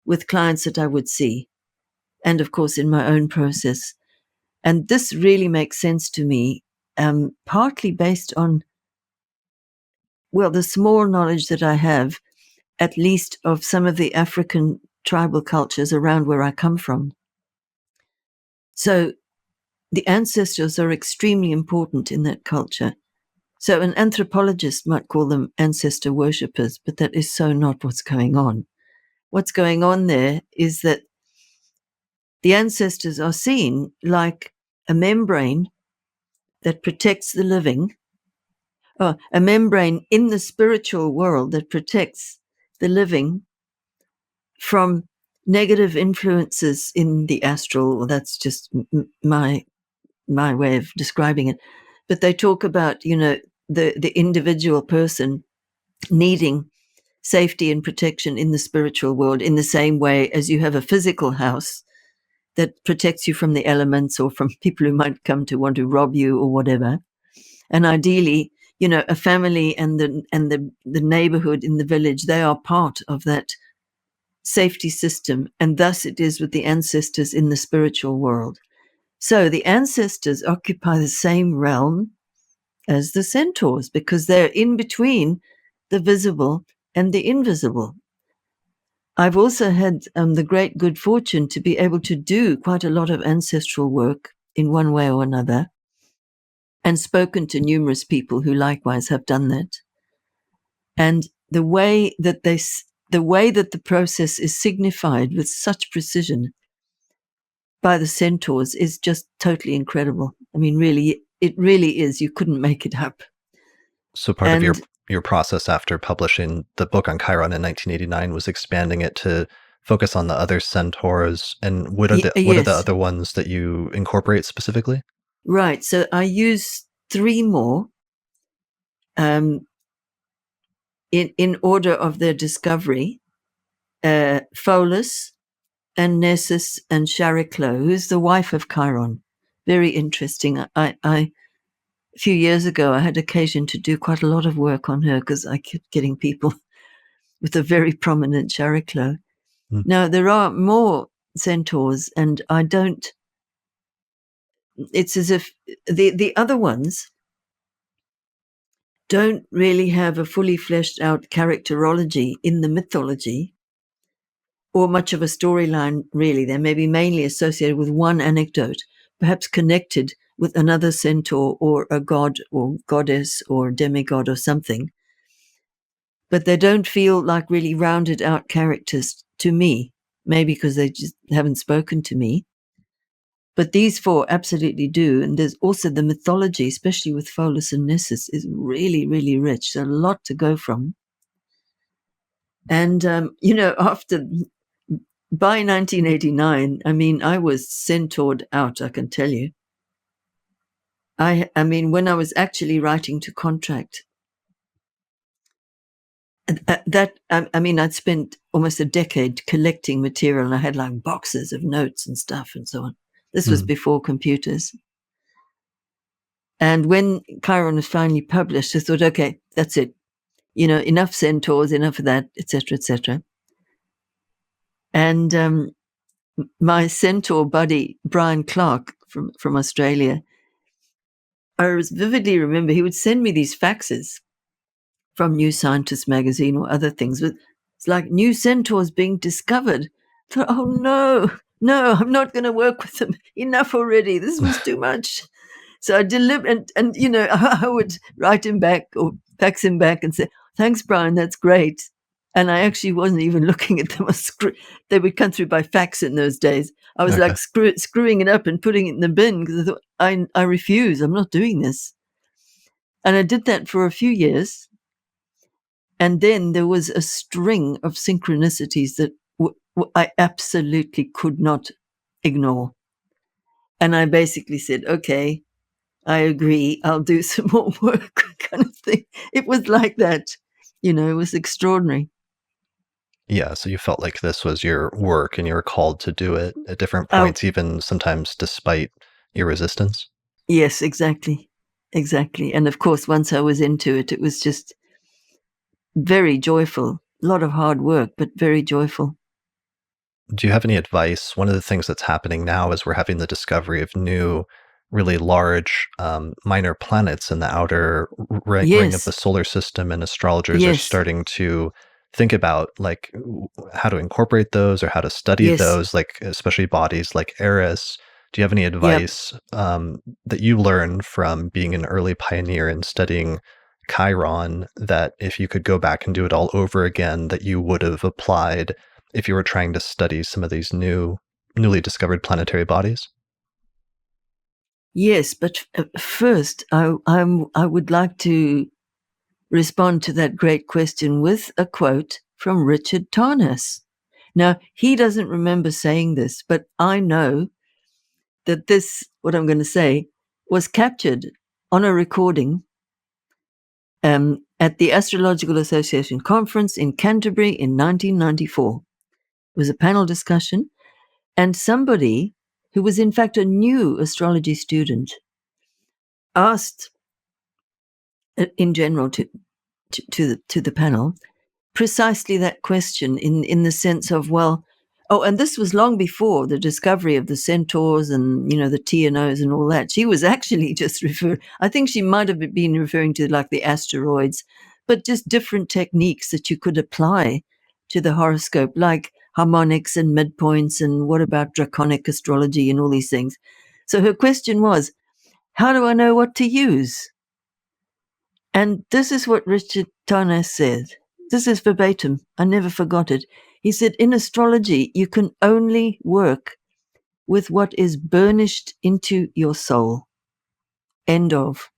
with clients that I would see, and of course in my own process. And this really makes sense to me, partly based on, well, the small knowledge that I have, at least of some of the African tribal cultures around where I come from. So the ancestors are extremely important in that culture. So an anthropologist might call them ancestor worshippers, but that is so not what's going on. What's going on there is that the ancestors are seen like a membrane that protects the living, or a membrane in the spiritual world that protects the living from negative influences in the astral. Well, that's just my way of describing it. But they talk about, the individual person needing safety and protection in the spiritual world in the same way as you have a physical house that protects you from the elements or from people who might come to want to rob you or whatever. And ideally, a family and the neighborhood in the village, they are part of that safety system. And thus it is with the ancestors in the spiritual world. So the ancestors occupy the same realm as the centaurs because they're in between the visible and the invisible. I've also had the great good fortune to be able to do quite a lot of ancestral work in one way or another, and spoken to numerous people who likewise have done that. And the way that the process is signified with such precision by the centaurs is just totally incredible. I mean, really, it really is. You couldn't make it up. So part of your process after publishing the book on Chiron in 1989 was expanding it to focus on the other centaurs. And what are the other ones that you incorporate specifically? Right. So I use 3 more in order of their discovery. Pholus and Nessus and Chariclo, who's the wife of Chiron. Very interesting. A few years ago, I had occasion to do quite a lot of work on her because I kept getting people with a very prominent Chariclo. Now, there are more centaurs, and it's as if the other ones don't really have a fully fleshed out characterology in the mythology or much of a storyline, really. They may be mainly associated with one anecdote, perhaps connected with another centaur or a god or goddess or demigod or something. But they don't feel like really rounded out characters to me, maybe because they just haven't spoken to me. But these 4 absolutely do. And there's also the mythology, especially with Pholus and Nessus, is really, really rich. There's a lot to go from. And, by 1989, I mean, I was centaured out, I can tell you. I mean, when I was actually writing to contract, I'd spent almost a decade collecting material, and I had like boxes of notes and stuff and so on. This was before computers. And when Chiron was finally published, I thought, okay, that's it. Enough centaurs, enough of that, etc., etc. And my centaur buddy, Brian Clark from Australia, I vividly remember he would send me these faxes from New Scientist magazine or other things. But it's like new centaurs being discovered. I thought, oh no, I'm not going to work with them. Enough already. This was too much. So I delivered, and I would write him back or fax him back and say, thanks, Brian, that's great. And I actually wasn't even looking at them. They would come through by fax in those days. I was like screwing it up and putting it in the bin because I thought, I refuse. I'm not doing this. And I did that for a few years. And then there was a string of synchronicities that I absolutely could not ignore. And I basically said, okay, I agree, I'll do some more work kind of thing. It was like that. It was extraordinary. Yeah, so you felt like this was your work and you were called to do it at different Oh, points, even sometimes despite your resistance? yes, exactly. Exactly. And of course, once I was into it, it was just very joyful. A lot of hard work, but very joyful. Do you have any advice? One of the things that's happening now is we're having the discovery of new, really large minor planets in the outer ring of the Yes, solar system, and astrologers are yes, starting to think about like how to incorporate those or how to study yes. those, like especially bodies like Eris. Do you have any Yep. advice that you learned from being an early pioneer and studying Chiron that if you could go back and do it all over again, that you would have applied if you were trying to study some of these newly discovered planetary bodies? Yes, but first, I would like to respond to that great question with a quote from Richard Tarnas. Now, he doesn't remember saying this, but I know that this, what I'm going to say, was captured on a recording at the Astrological Association conference in Canterbury in 1994. It was a panel discussion, and somebody who was in fact a new astrology student asked in general to the panel precisely that question in the sense of, well, oh, and this was long before the discovery of the centaurs and, the TNOs and all that. She was actually just I think she might have been referring to like the asteroids, but just different techniques that you could apply to the horoscope, like harmonics and midpoints and what about draconic astrology and all these things. So her question was, how do I know what to use? And this is what Richard Tarnas said. This is verbatim. I never forgot it. He said, in astrology, you can only work with what is burnished into your soul. End of.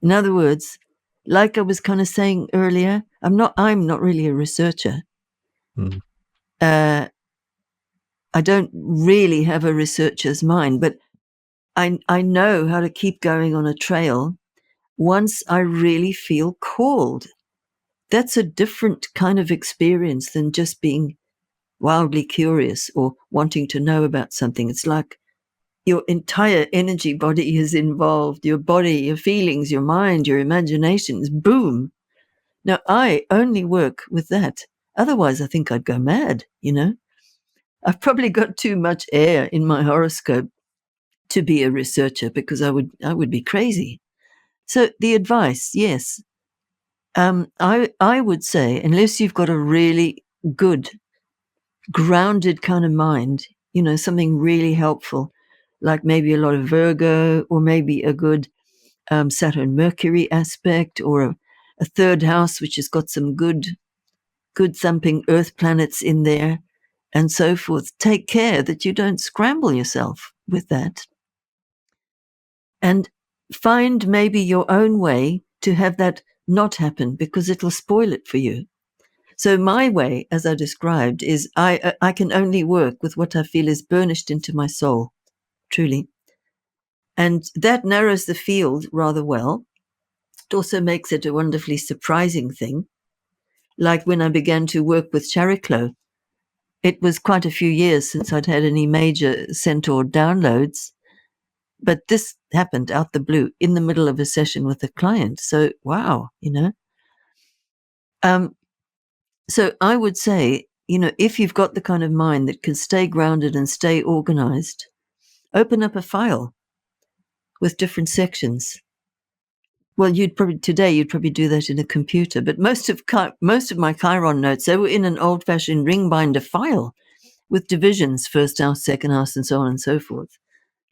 In other words, like I was kind of saying earlier, I'm not really a researcher. Mm, Uh, I don't really have a researcher's mind, but I know how to keep going on a trail once I really feel called. That's a different kind of experience than just being wildly curious or wanting to know about something. It's like your entire energy body is involved, your body, your feelings, your mind, your imaginations. Boom. Now, I only work with that. Otherwise, I think I'd go mad. I've probably got too much air in my horoscope to be a researcher because I would be crazy. So the advice, yes. I would say, unless you've got a really good grounded kind of mind, something really helpful, like maybe a lot of Virgo or maybe a good Saturn Mercury aspect, or a third house which has got some good thumping earth planets in there and so forth. Take care that you don't scramble yourself with that, and find maybe your own way to have that not happen, because it'll spoil it for you. So my way, as I described, is I can only work with what I feel is burnished into my soul, truly. And that narrows the field rather well. It also makes it a wonderfully surprising thing. Like when I began to work with Chariclo, it was quite a few years since I'd had any major centaur downloads. But this happened out the blue in the middle of a session with a client. So, wow. Um, So I would say, if you've got the kind of mind that can stay grounded and stay organized, open up a file with different sections. Well, you'd probably do that in a computer, but most of my Chiron notes, they were in an old-fashioned ring binder file with divisions, first house, second house, and so on and so forth.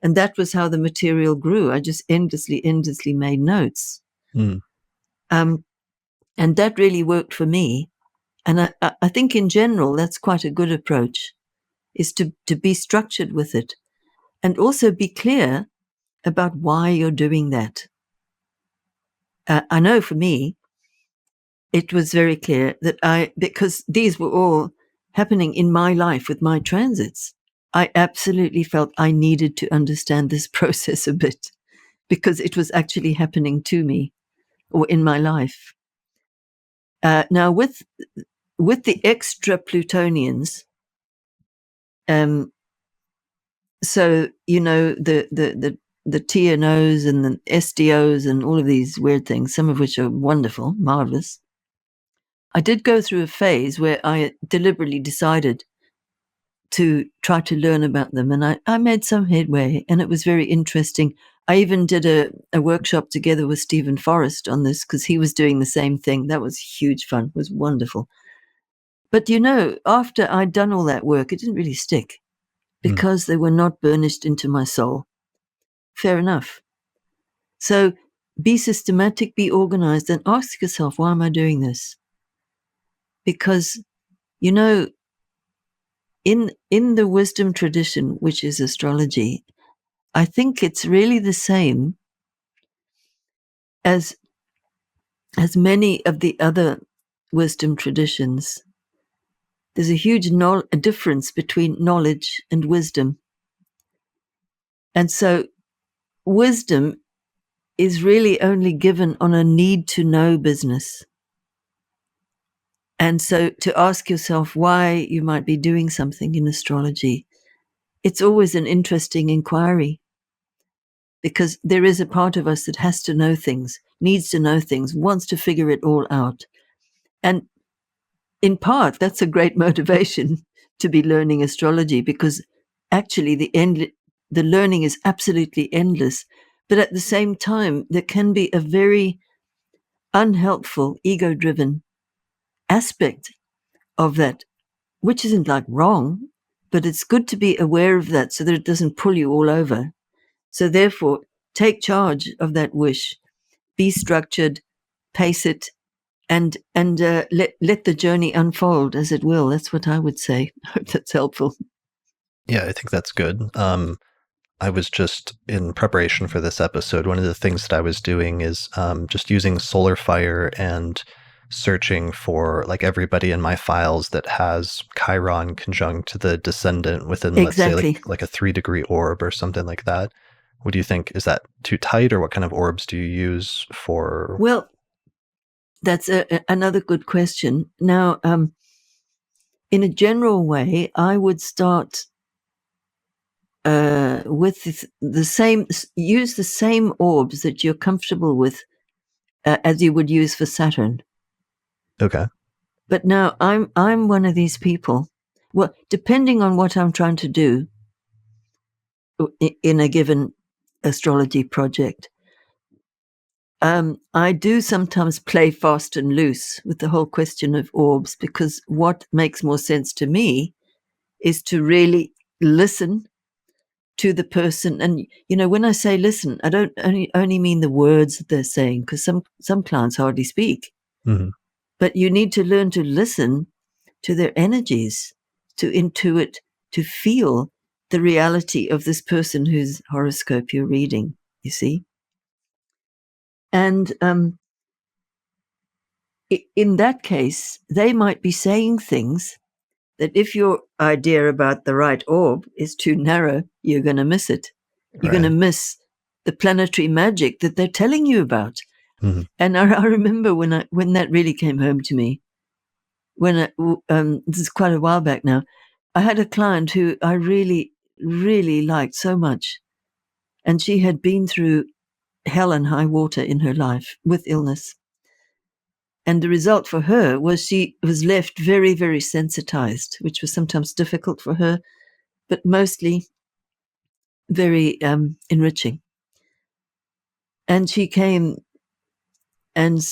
And that was how the material grew. I just endlessly made notes. mm, Um, and that really worked for me. And I think in general, that's quite a good approach, is to be structured with it and also be clear about why you're doing that. I know for me, it was very clear that because these were all happening in my life with my transits, I absolutely felt I needed to understand this process a bit because it was actually happening to me or in my life. Now, with the extra Plutonians, so the TNOs and the SDOs and all of these weird things, some of which are wonderful, marvelous. I did go through a phase where I deliberately decided to try to learn about them, and I made some headway, and it was very interesting. I even did a workshop together with Stephen Forrest on this because he was doing the same thing. That was huge fun. It was wonderful. But after I'd done all that work, it didn't really stick because they were not burnished into my soul. Fair enough. So be systematic, be organized, and ask yourself, why am I doing this? Because, in the wisdom tradition, which is astrology, I think it's really the same as many of the other wisdom traditions. There's a huge difference between knowledge and wisdom. And so wisdom is really only given on a need-to-know business. And so to ask yourself why you might be doing something in astrology, it's always an interesting inquiry, because there is a part of us that has to know things, needs to know things, wants to figure it all out. And in part, that's a great motivation to be learning astrology, because actually the learning is absolutely endless. But at the same time, there can be a very unhelpful, ego-driven aspect of that, which isn't like wrong, but it's good to be aware of that so that it doesn't pull you all over. So therefore, take charge of that wish, be structured, pace it, and let the journey unfold as it will. That's what I would say. I hope that's helpful. Yeah, I think that's good. I was just in preparation for this episode. One of the things that I was doing is just using Solar Fire and searching for like everybody in my files that has Chiron conjunct the descendant within, let's say, Exactly. like a 3-degree orb or something like that. What do you think? Is that too tight, or what kind of orbs do you use for? Well, that's another good question. Now, in a general way, I would start with use the same orbs that you're comfortable with as you would use for Saturn. Okay. But now I'm one of these people. Well, depending on what I'm trying to do in a given astrology project, I do sometimes play fast and loose with the whole question of orbs, because what makes more sense to me is to really listen to the person. And when I say listen, I don't only mean the words that they're saying, because some clients hardly speak. Mm-hmm. But you need to learn to listen to their energies, to intuit, to feel the reality of this person whose horoscope you're reading, you see. And in that case, they might be saying things that if your idea about the right orb is too narrow, you're going to miss it. You're going to miss the planetary magic that they're telling you about. Mm-hmm. And I remember when that really came home to me, this is quite a while back now. I had a client who I really, really liked so much, and she had been through hell and high water in her life with illness. And the result for her was she was left very, very sensitized, which was sometimes difficult for her, but mostly very enriching. And she came and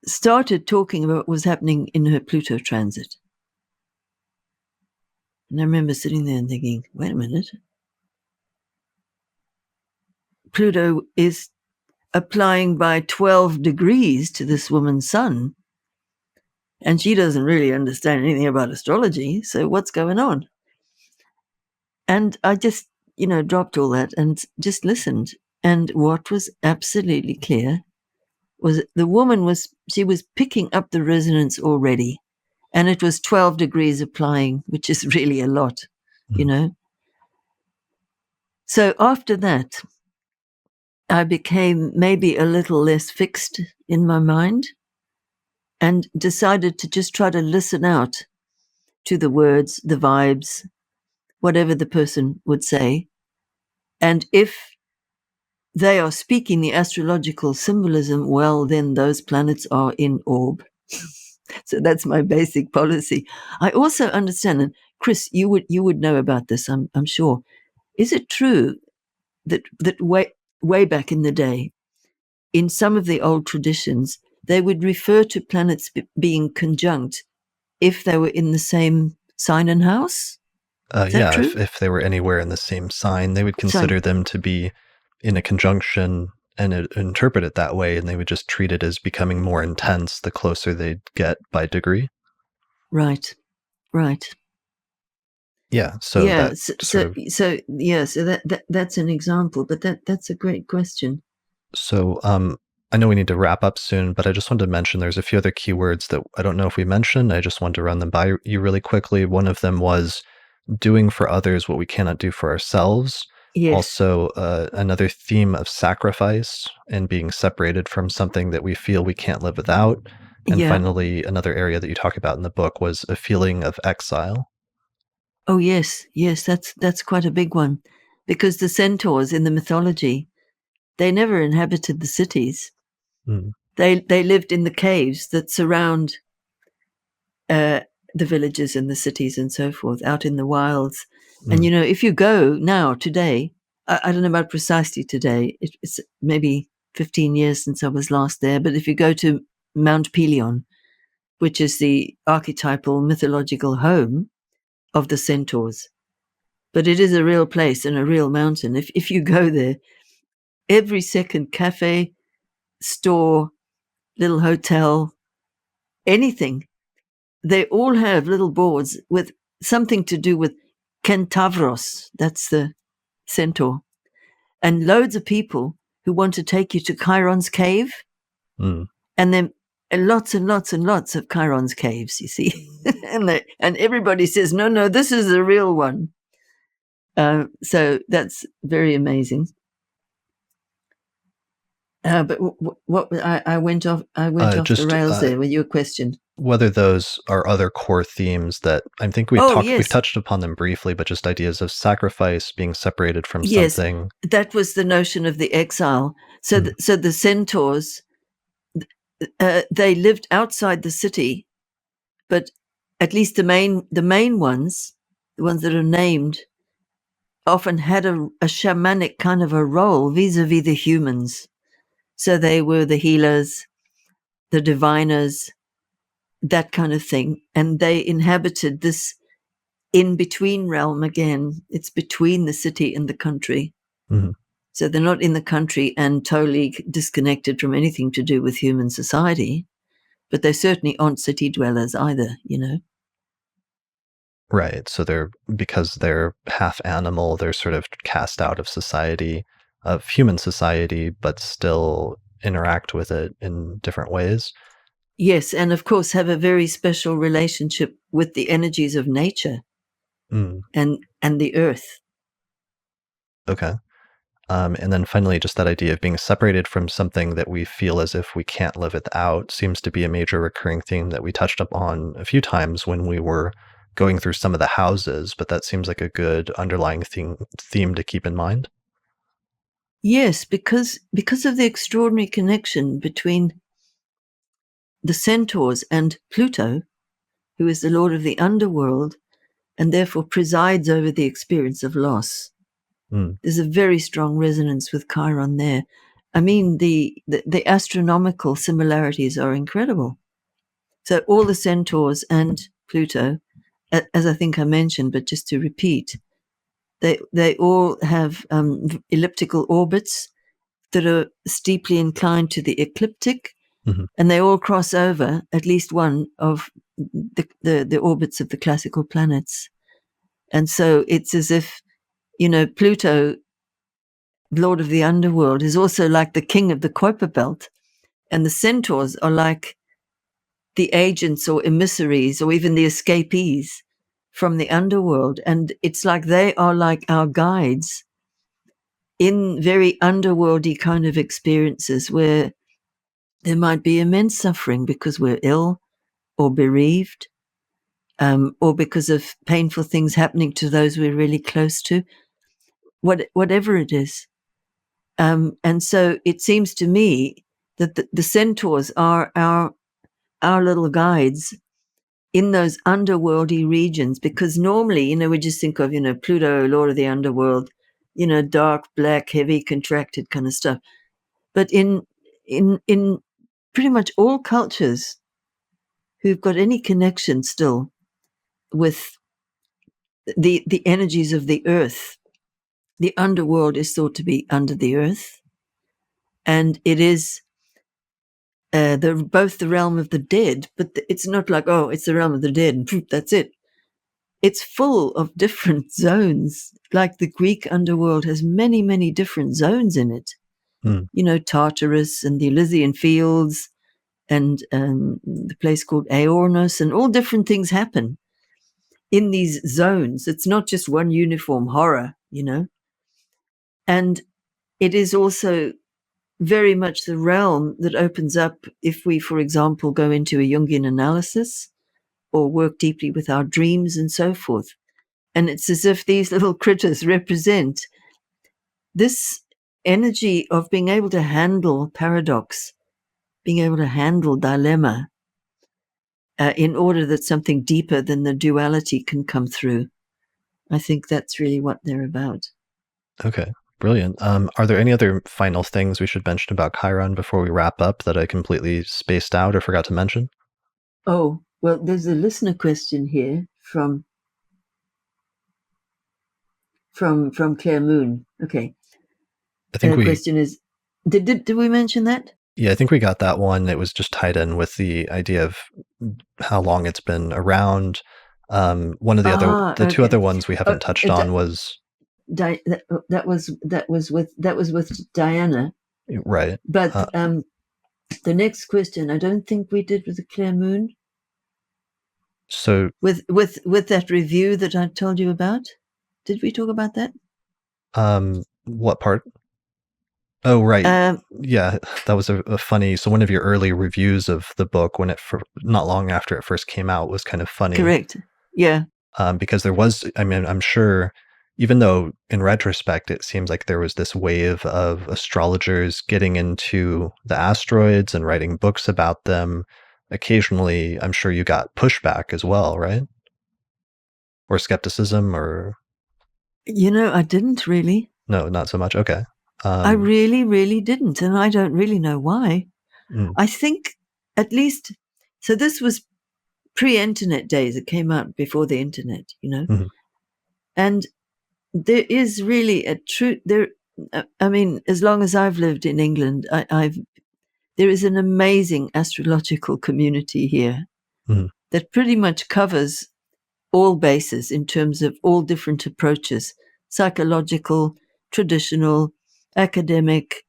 started talking about what was happening in her Pluto transit. And I remember sitting there and thinking, wait a minute. Pluto is applying by 12 degrees to this woman's sun, and she doesn't really understand anything about astrology, so what's going on? And I just, dropped all that and just listened. And what was absolutely clear was the woman was picking up the resonance already, and it was 12 degrees applying, which is really a lot, So after that, I became maybe a little less fixed in my mind, and decided to just try to listen out to the words, the vibes, whatever the person would say. And if they are speaking the astrological symbolism, well, then those planets are in orb. So that's my basic policy. I also understand, and Chris, you would know about this, I'm sure. Is it true that way back in the day, in some of the old traditions, they would refer to planets being conjunct if they were in the same sign and house? Is that Yeah, true? if they were anywhere in the same sign, they would Sign. consider them to be in a conjunction and interpret it that way, and they would just treat it as becoming more intense the closer they'd get by degree. Right. Right. Yeah, so Yeah. that So, sort so, of so yeah. So that's an example, but that's a great question. so I know we need to wrap up soon, but I just wanted to mention there's a few other keywords that I don't know if we mentioned. I just wanted to run them by you really quickly. One of them was doing for others what we cannot do for ourselves. Yes. Also, another theme of sacrifice and being separated from something that we feel we can't live without. And Yeah. finally, another area that you talk about in the book was a feeling of exile. Oh yes. Yes. That's quite a big one, because the centaurs in the mythology, they never inhabited the cities. Mm, They lived in the caves that surround uh, the villages and the cities and so forth, out in the wilds. And mm, if you go now today, I don't know about precisely today. It's maybe 15 years since I was last there. But if you go to Mount Pelion, which is the archetypal mythological home of the centaurs, but it is a real place and a real mountain. If you go there, every second cafe, store, little hotel, anything, they all have little boards with something to do with Kentavros, that's the centaur, and loads of people who want to take you to Chiron's cave, mm. and then lots and lots and lots of Chiron's caves, you see. and everybody says, no, this is the real one. So that's very amazing. But what I went off the Just rails there with your question. whether those are other core themes that I think Oh we've yes, touched upon them briefly, but just ideas of sacrifice, being separated from yes, something. that was the notion of the exile. So Mm, so the centaurs, they lived outside the city, but at least the main ones, the ones that are named, often had a shamanic kind of a role vis-a-vis the humans. So they were the healers, the diviners, that kind of thing, and they inhabited this in-between realm again. It's between the city and the country. mhm. So they're not in the country and totally disconnected from anything to do with human society, but they certainly aren't city dwellers either. Right. So because they're half animal, they're sort of cast out of society, of human society, but still interact with it in different ways. Yes, and of course have a very special relationship with the energies of nature Mm, and the earth. okay. And then finally, just that idea of being separated from something that we feel as if we can't live without seems to be a major recurring theme that we touched upon a few times when we were going through some of the houses, but that seems like a good underlying theme to keep in mind. Yes, because of the extraordinary connection between the centaurs and Pluto, who is the lord of the underworld and therefore presides over the experience of loss. Mm, There's a very strong resonance with Chiron there. I mean, the astronomical similarities are incredible. So all the centaurs and Pluto, as I think I mentioned, but just to repeat, they all have elliptical orbits that are steeply inclined to the ecliptic, mhm, and they all cross over at least one of the orbits of the classical planets. And so it's as if, Pluto, Lord of the Underworld, is also like the king of the Kuiper Belt, and the centaurs are like the agents or emissaries or even the escapees from the underworld. And it's like they are like our guides in very underworldy kind of experiences where there might be immense suffering because we're ill or bereaved, or because of painful things happening to those we're really close to, whatever it is. And so it seems to me that the centaurs are our little guides in those underworldy regions, because normally, we just think of, Pluto, Lord of the Underworld, dark, black, heavy, contracted kind of stuff. But in pretty much all cultures who've got any connection still with the energies of the earth, the underworld is thought to be under the earth, and it is both the realm of the dead, but it's not like, oh, it's the realm of the dead and poof, that's it. It's full of different zones. Like the Greek underworld has many, many different zones in it. Tartarus and the Elysian Fields and the place called Aornos, and all different things happen in these zones. It's not just one uniform horror, And it is also very much the realm that opens up if we, for example, go into a Jungian analysis or work deeply with our dreams and so forth. And it's as if these little critters represent this energy of being able to handle paradox, being able to handle dilemma, in order that something deeper than the duality can come through. I think that's really what they're about. Okay, brilliant. Are there any other final things we should mention about Chiron before we wrap up that I completely spaced out or forgot to mention? Oh, well, there's a listener question here from Claire Moon. Okay. I think The question is, did we mention that? Yeah, I think we got that one. It was just tied in with the idea of how long it's been around. One of the two other ones we haven't touched on was that was with Diana, right. But the next question, I don't think we did with the Claire Moon. So with that review that I told you about, did we talk about that? What part? Oh, right. Yeah, that was a funny. So one of your early reviews of the book, when not long after it first came out, was kind of funny. Correct. Yeah. Because there was, I mean, I'm sure, even though in retrospect it seems like there was this wave of astrologers getting into the asteroids and writing books about them. Occasionally, I'm sure you got pushback as well, right? Or skepticism, or I didn't really. No, not so much. Okay. I really, really didn't, and I don't really know why. I think at least, so this was pre-internet days. It came out before the internet, Mm-hmm. And there is really a true there. I mean, as long as I've lived in England, there is an amazing astrological community here that pretty much covers all bases in terms of all different approaches: psychological, traditional, academic,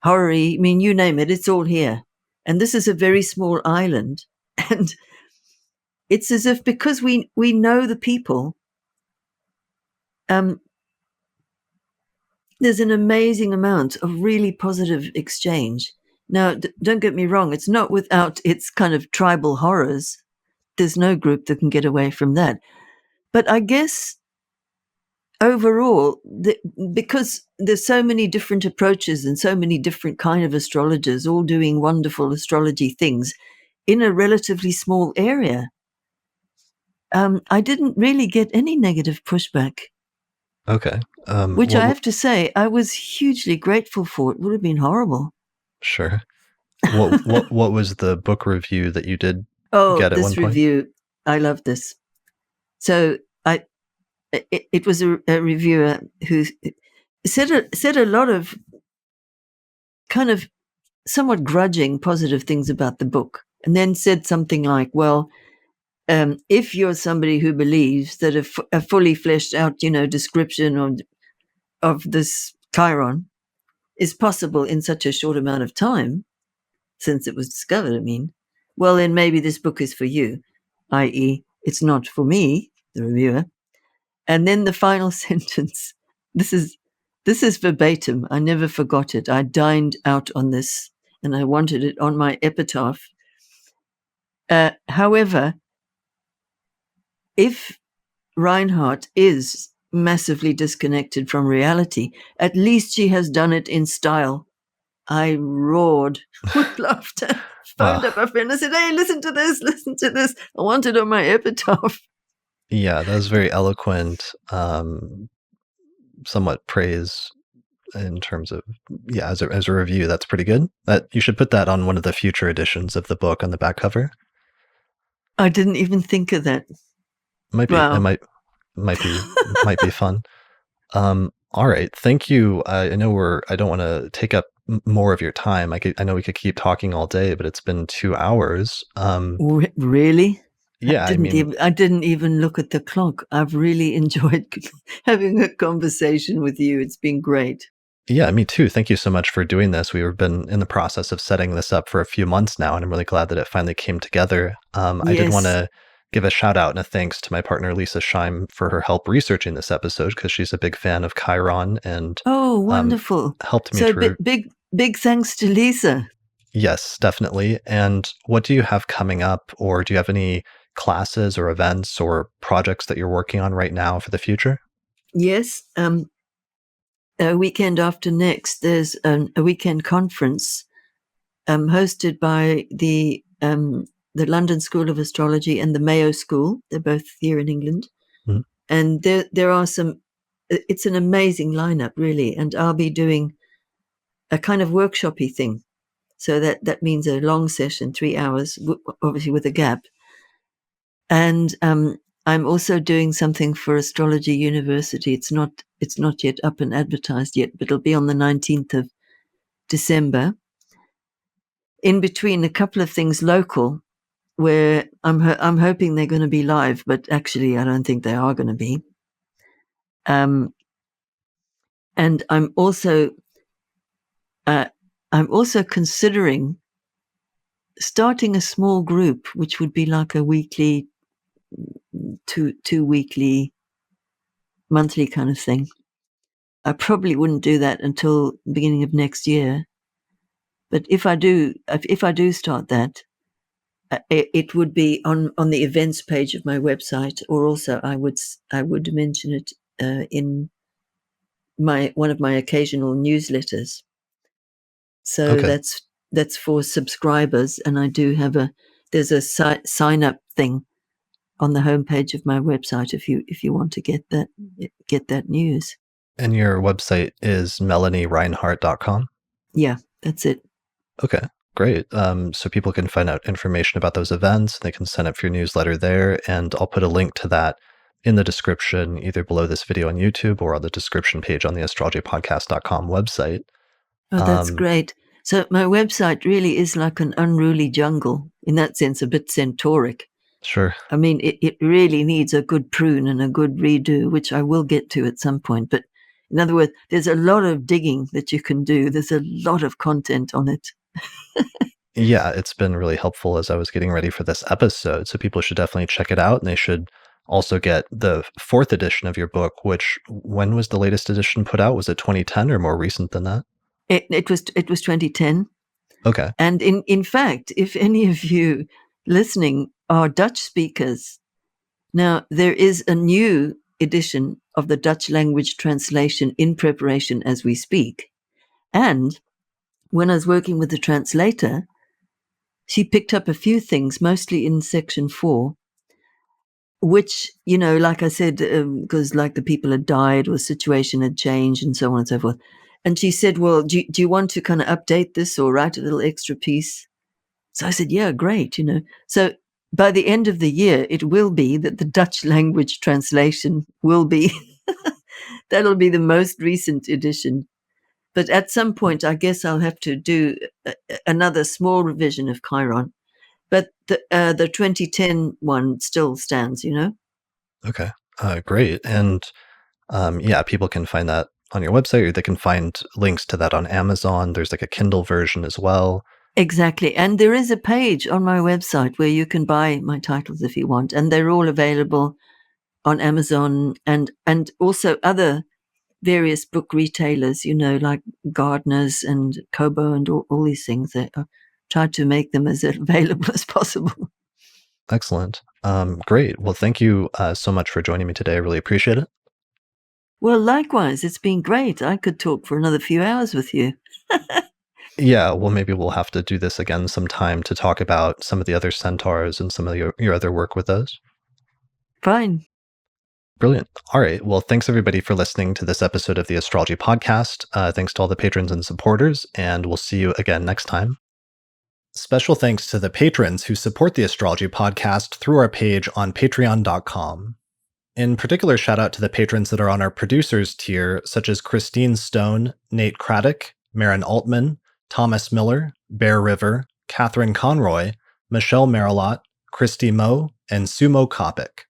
horror. I mean, you name it, it's all here. And this is a very small island. And it's as if because we know the people, there's an amazing amount of really positive exchange. Now, don't get me wrong, it's not without its kind of tribal horrors. There's no group that can get away from that. But I guess overall, because there's so many different approaches and so many different kind of astrologers all doing wonderful astrology things in a relatively small area, I didn't really get any negative pushback. Okay. Which I have to say, I was hugely grateful for. It would have been horrible. Sure. What was the book review that you did get at one point? This review, I love this. So it was a reviewer who said a lot of kind of somewhat grudging positive things about the book, and then said something like, well, if you're somebody who believes that a fully fleshed out, description of this Chiron is possible in such a short amount of time, since it was discovered, I mean, well, then maybe this book is for you, i.e., it's not for me, the reviewer. And then the final sentence, this is verbatim, I never forgot it. I dined out on this and I wanted it on my epitaph. However, if Reinhart is massively disconnected from reality, at least she has done it in style. I roared with laughter, phoned Wow. up a friend and said, hey, listen to this. I want it on my epitaph. Yeah, that was very eloquent, somewhat praise in terms of, yeah, as a review, that's pretty good. That you should put that on one of the future editions of the book on the back cover. I didn't even think of that. Might be, it Wow. might be fun. All right, thank you. I know I don't want to take up more of your time. I know we could keep talking all day, but it's been 2 hours. Really? Yeah, I mean, I didn't even look at the clock. I've really enjoyed having a conversation with you. It's been great. yeah, me too. Thank you so much for doing this. We've been in the process of setting this up for a few months now, and I'm really glad that it finally came together. I did want Yes. to give a shout out and a thanks to my partner Lisa Scheim for her help researching this episode because she's a big fan of Chiron and Oh, um, wonderful. helped me So to. big thanks to Lisa. Yes, definitely. And what do you have coming up, or do you have any classes or events or projects that you're working on right now for the future? Yes. A weekend after next, there's a weekend conference hosted by the London School of Astrology and the Mayo School. They're both here in England. Mhm. And there are it's an amazing lineup, really. And I'll be doing a kind of workshop-y thing. So that means a long session, 3 hours, obviously with a gap. And I'm also doing something for Astrology University. It's not yet up and advertised yet, but it'll be on the 19th of December. In between a couple of things local, where I'm hoping they're going to be live, but actually I don't think they are going to be. And I'm also considering starting a small group, which would be like a weekly, two weekly, monthly kind of thing. I probably wouldn't do that until the beginning of next year. But if I do start that, it would be on the events page of my website, or also I would mention it in one of my occasional newsletters. So Okay. that's for subscribers, and I do have there's a sign up thing on the homepage of my website if you want to get that news. And your website is melaniereinhart.com? Yeah, that's it. Okay, great. So people can find out information about those events. They can sign up for your newsletter there, and I'll put a link to that in the description, either below this video on YouTube or on the description page on the astrologypodcast.com website. Oh, that's Um, great. So my website really is like an unruly jungle, in that sense, a bit centauric. sure. I mean, it really needs a good prune and a good redo, which I will get to at some point. But in other words, there's a lot of digging that you can do. There's a lot of content on it. Yeah, it's been really helpful as I was getting ready for this episode. So people should definitely check it out, and they should also get the fourth edition of your book, which when was the latest edition put out? Was it 2010 or more recent than that? It was 2010. Okay. And in fact, if any of you listening are Dutch speakers, now there is a new edition of the Dutch language translation in preparation as we speak. And when I was working with the translator, she picked up a few things, mostly in section 4, which, like I said, because like the people had died or the situation had changed and so on and so forth. And she said, well, do you want to kind of update this or write a little extra piece? So I said, yeah, great, So by the end of the year, it will be that the Dutch language translation will be, that'll be the most recent edition. But at some point, I guess I'll have to do another small revision of Chiron. But the 2010 one still stands, Okay. Great. And yeah, people can find that on your website, or they can find links to that on Amazon. There's like a Kindle version as well. Exactly. And there is a page on my website where you can buy my titles if you want. And they're all available on Amazon and also other various book retailers, like Gardeners and Kobo and all these things. They tried to make them as available as possible. Excellent. Great. Well, thank you so much for joining me today. I really appreciate it. Well, likewise, it's been great. I could talk for another few hours with you. Yeah, well, maybe we'll have to do this again sometime to talk about some of the other centaurs and some of your other work with those. Fine. Brilliant. All right. Well, thanks everybody for listening to this episode of the Astrology Podcast. Thanks to all the patrons and supporters, and we'll see you again next time. Special thanks to the patrons who support the Astrology Podcast through our page on patreon.com. In particular, shout out to the patrons that are on our producers tier, such as Christine Stone, Nate Craddock, Marin Altman, Thomas Miller, Bear River, Catherine Conroy, Michelle Marilot, Christy Moe, and Sumo Kopic.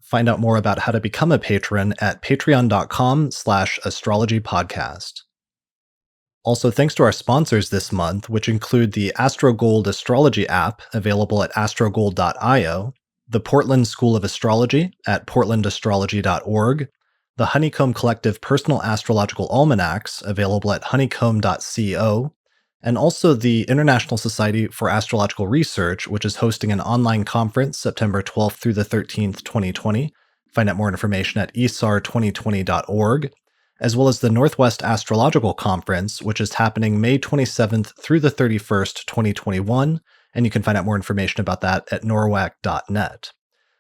Find out more about how to become a patron at patreon.com/astrologypodcast. Also, thanks to our sponsors this month, which include the AstroGold Astrology app, available at astrogold.io, the Portland School of Astrology at portlandastrology.org, the Honeycomb Collective Personal Astrological Almanacs, available at honeycomb.co, and also the International Society for Astrological Research, which is hosting an online conference September 12th through the 13th, 2020. Find out more information at esar2020.org, as well as the Northwest Astrological Conference, which is happening May 27th through the 31st, 2021, and you can find out more information about that at norwac.net.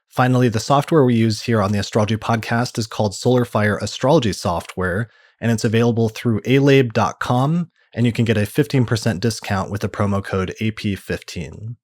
Finally, the software we use here on the Astrology Podcast is called SolarFire Astrology Software, and it's available through alabe.com, and you can get a 15% discount with the promo code AP15.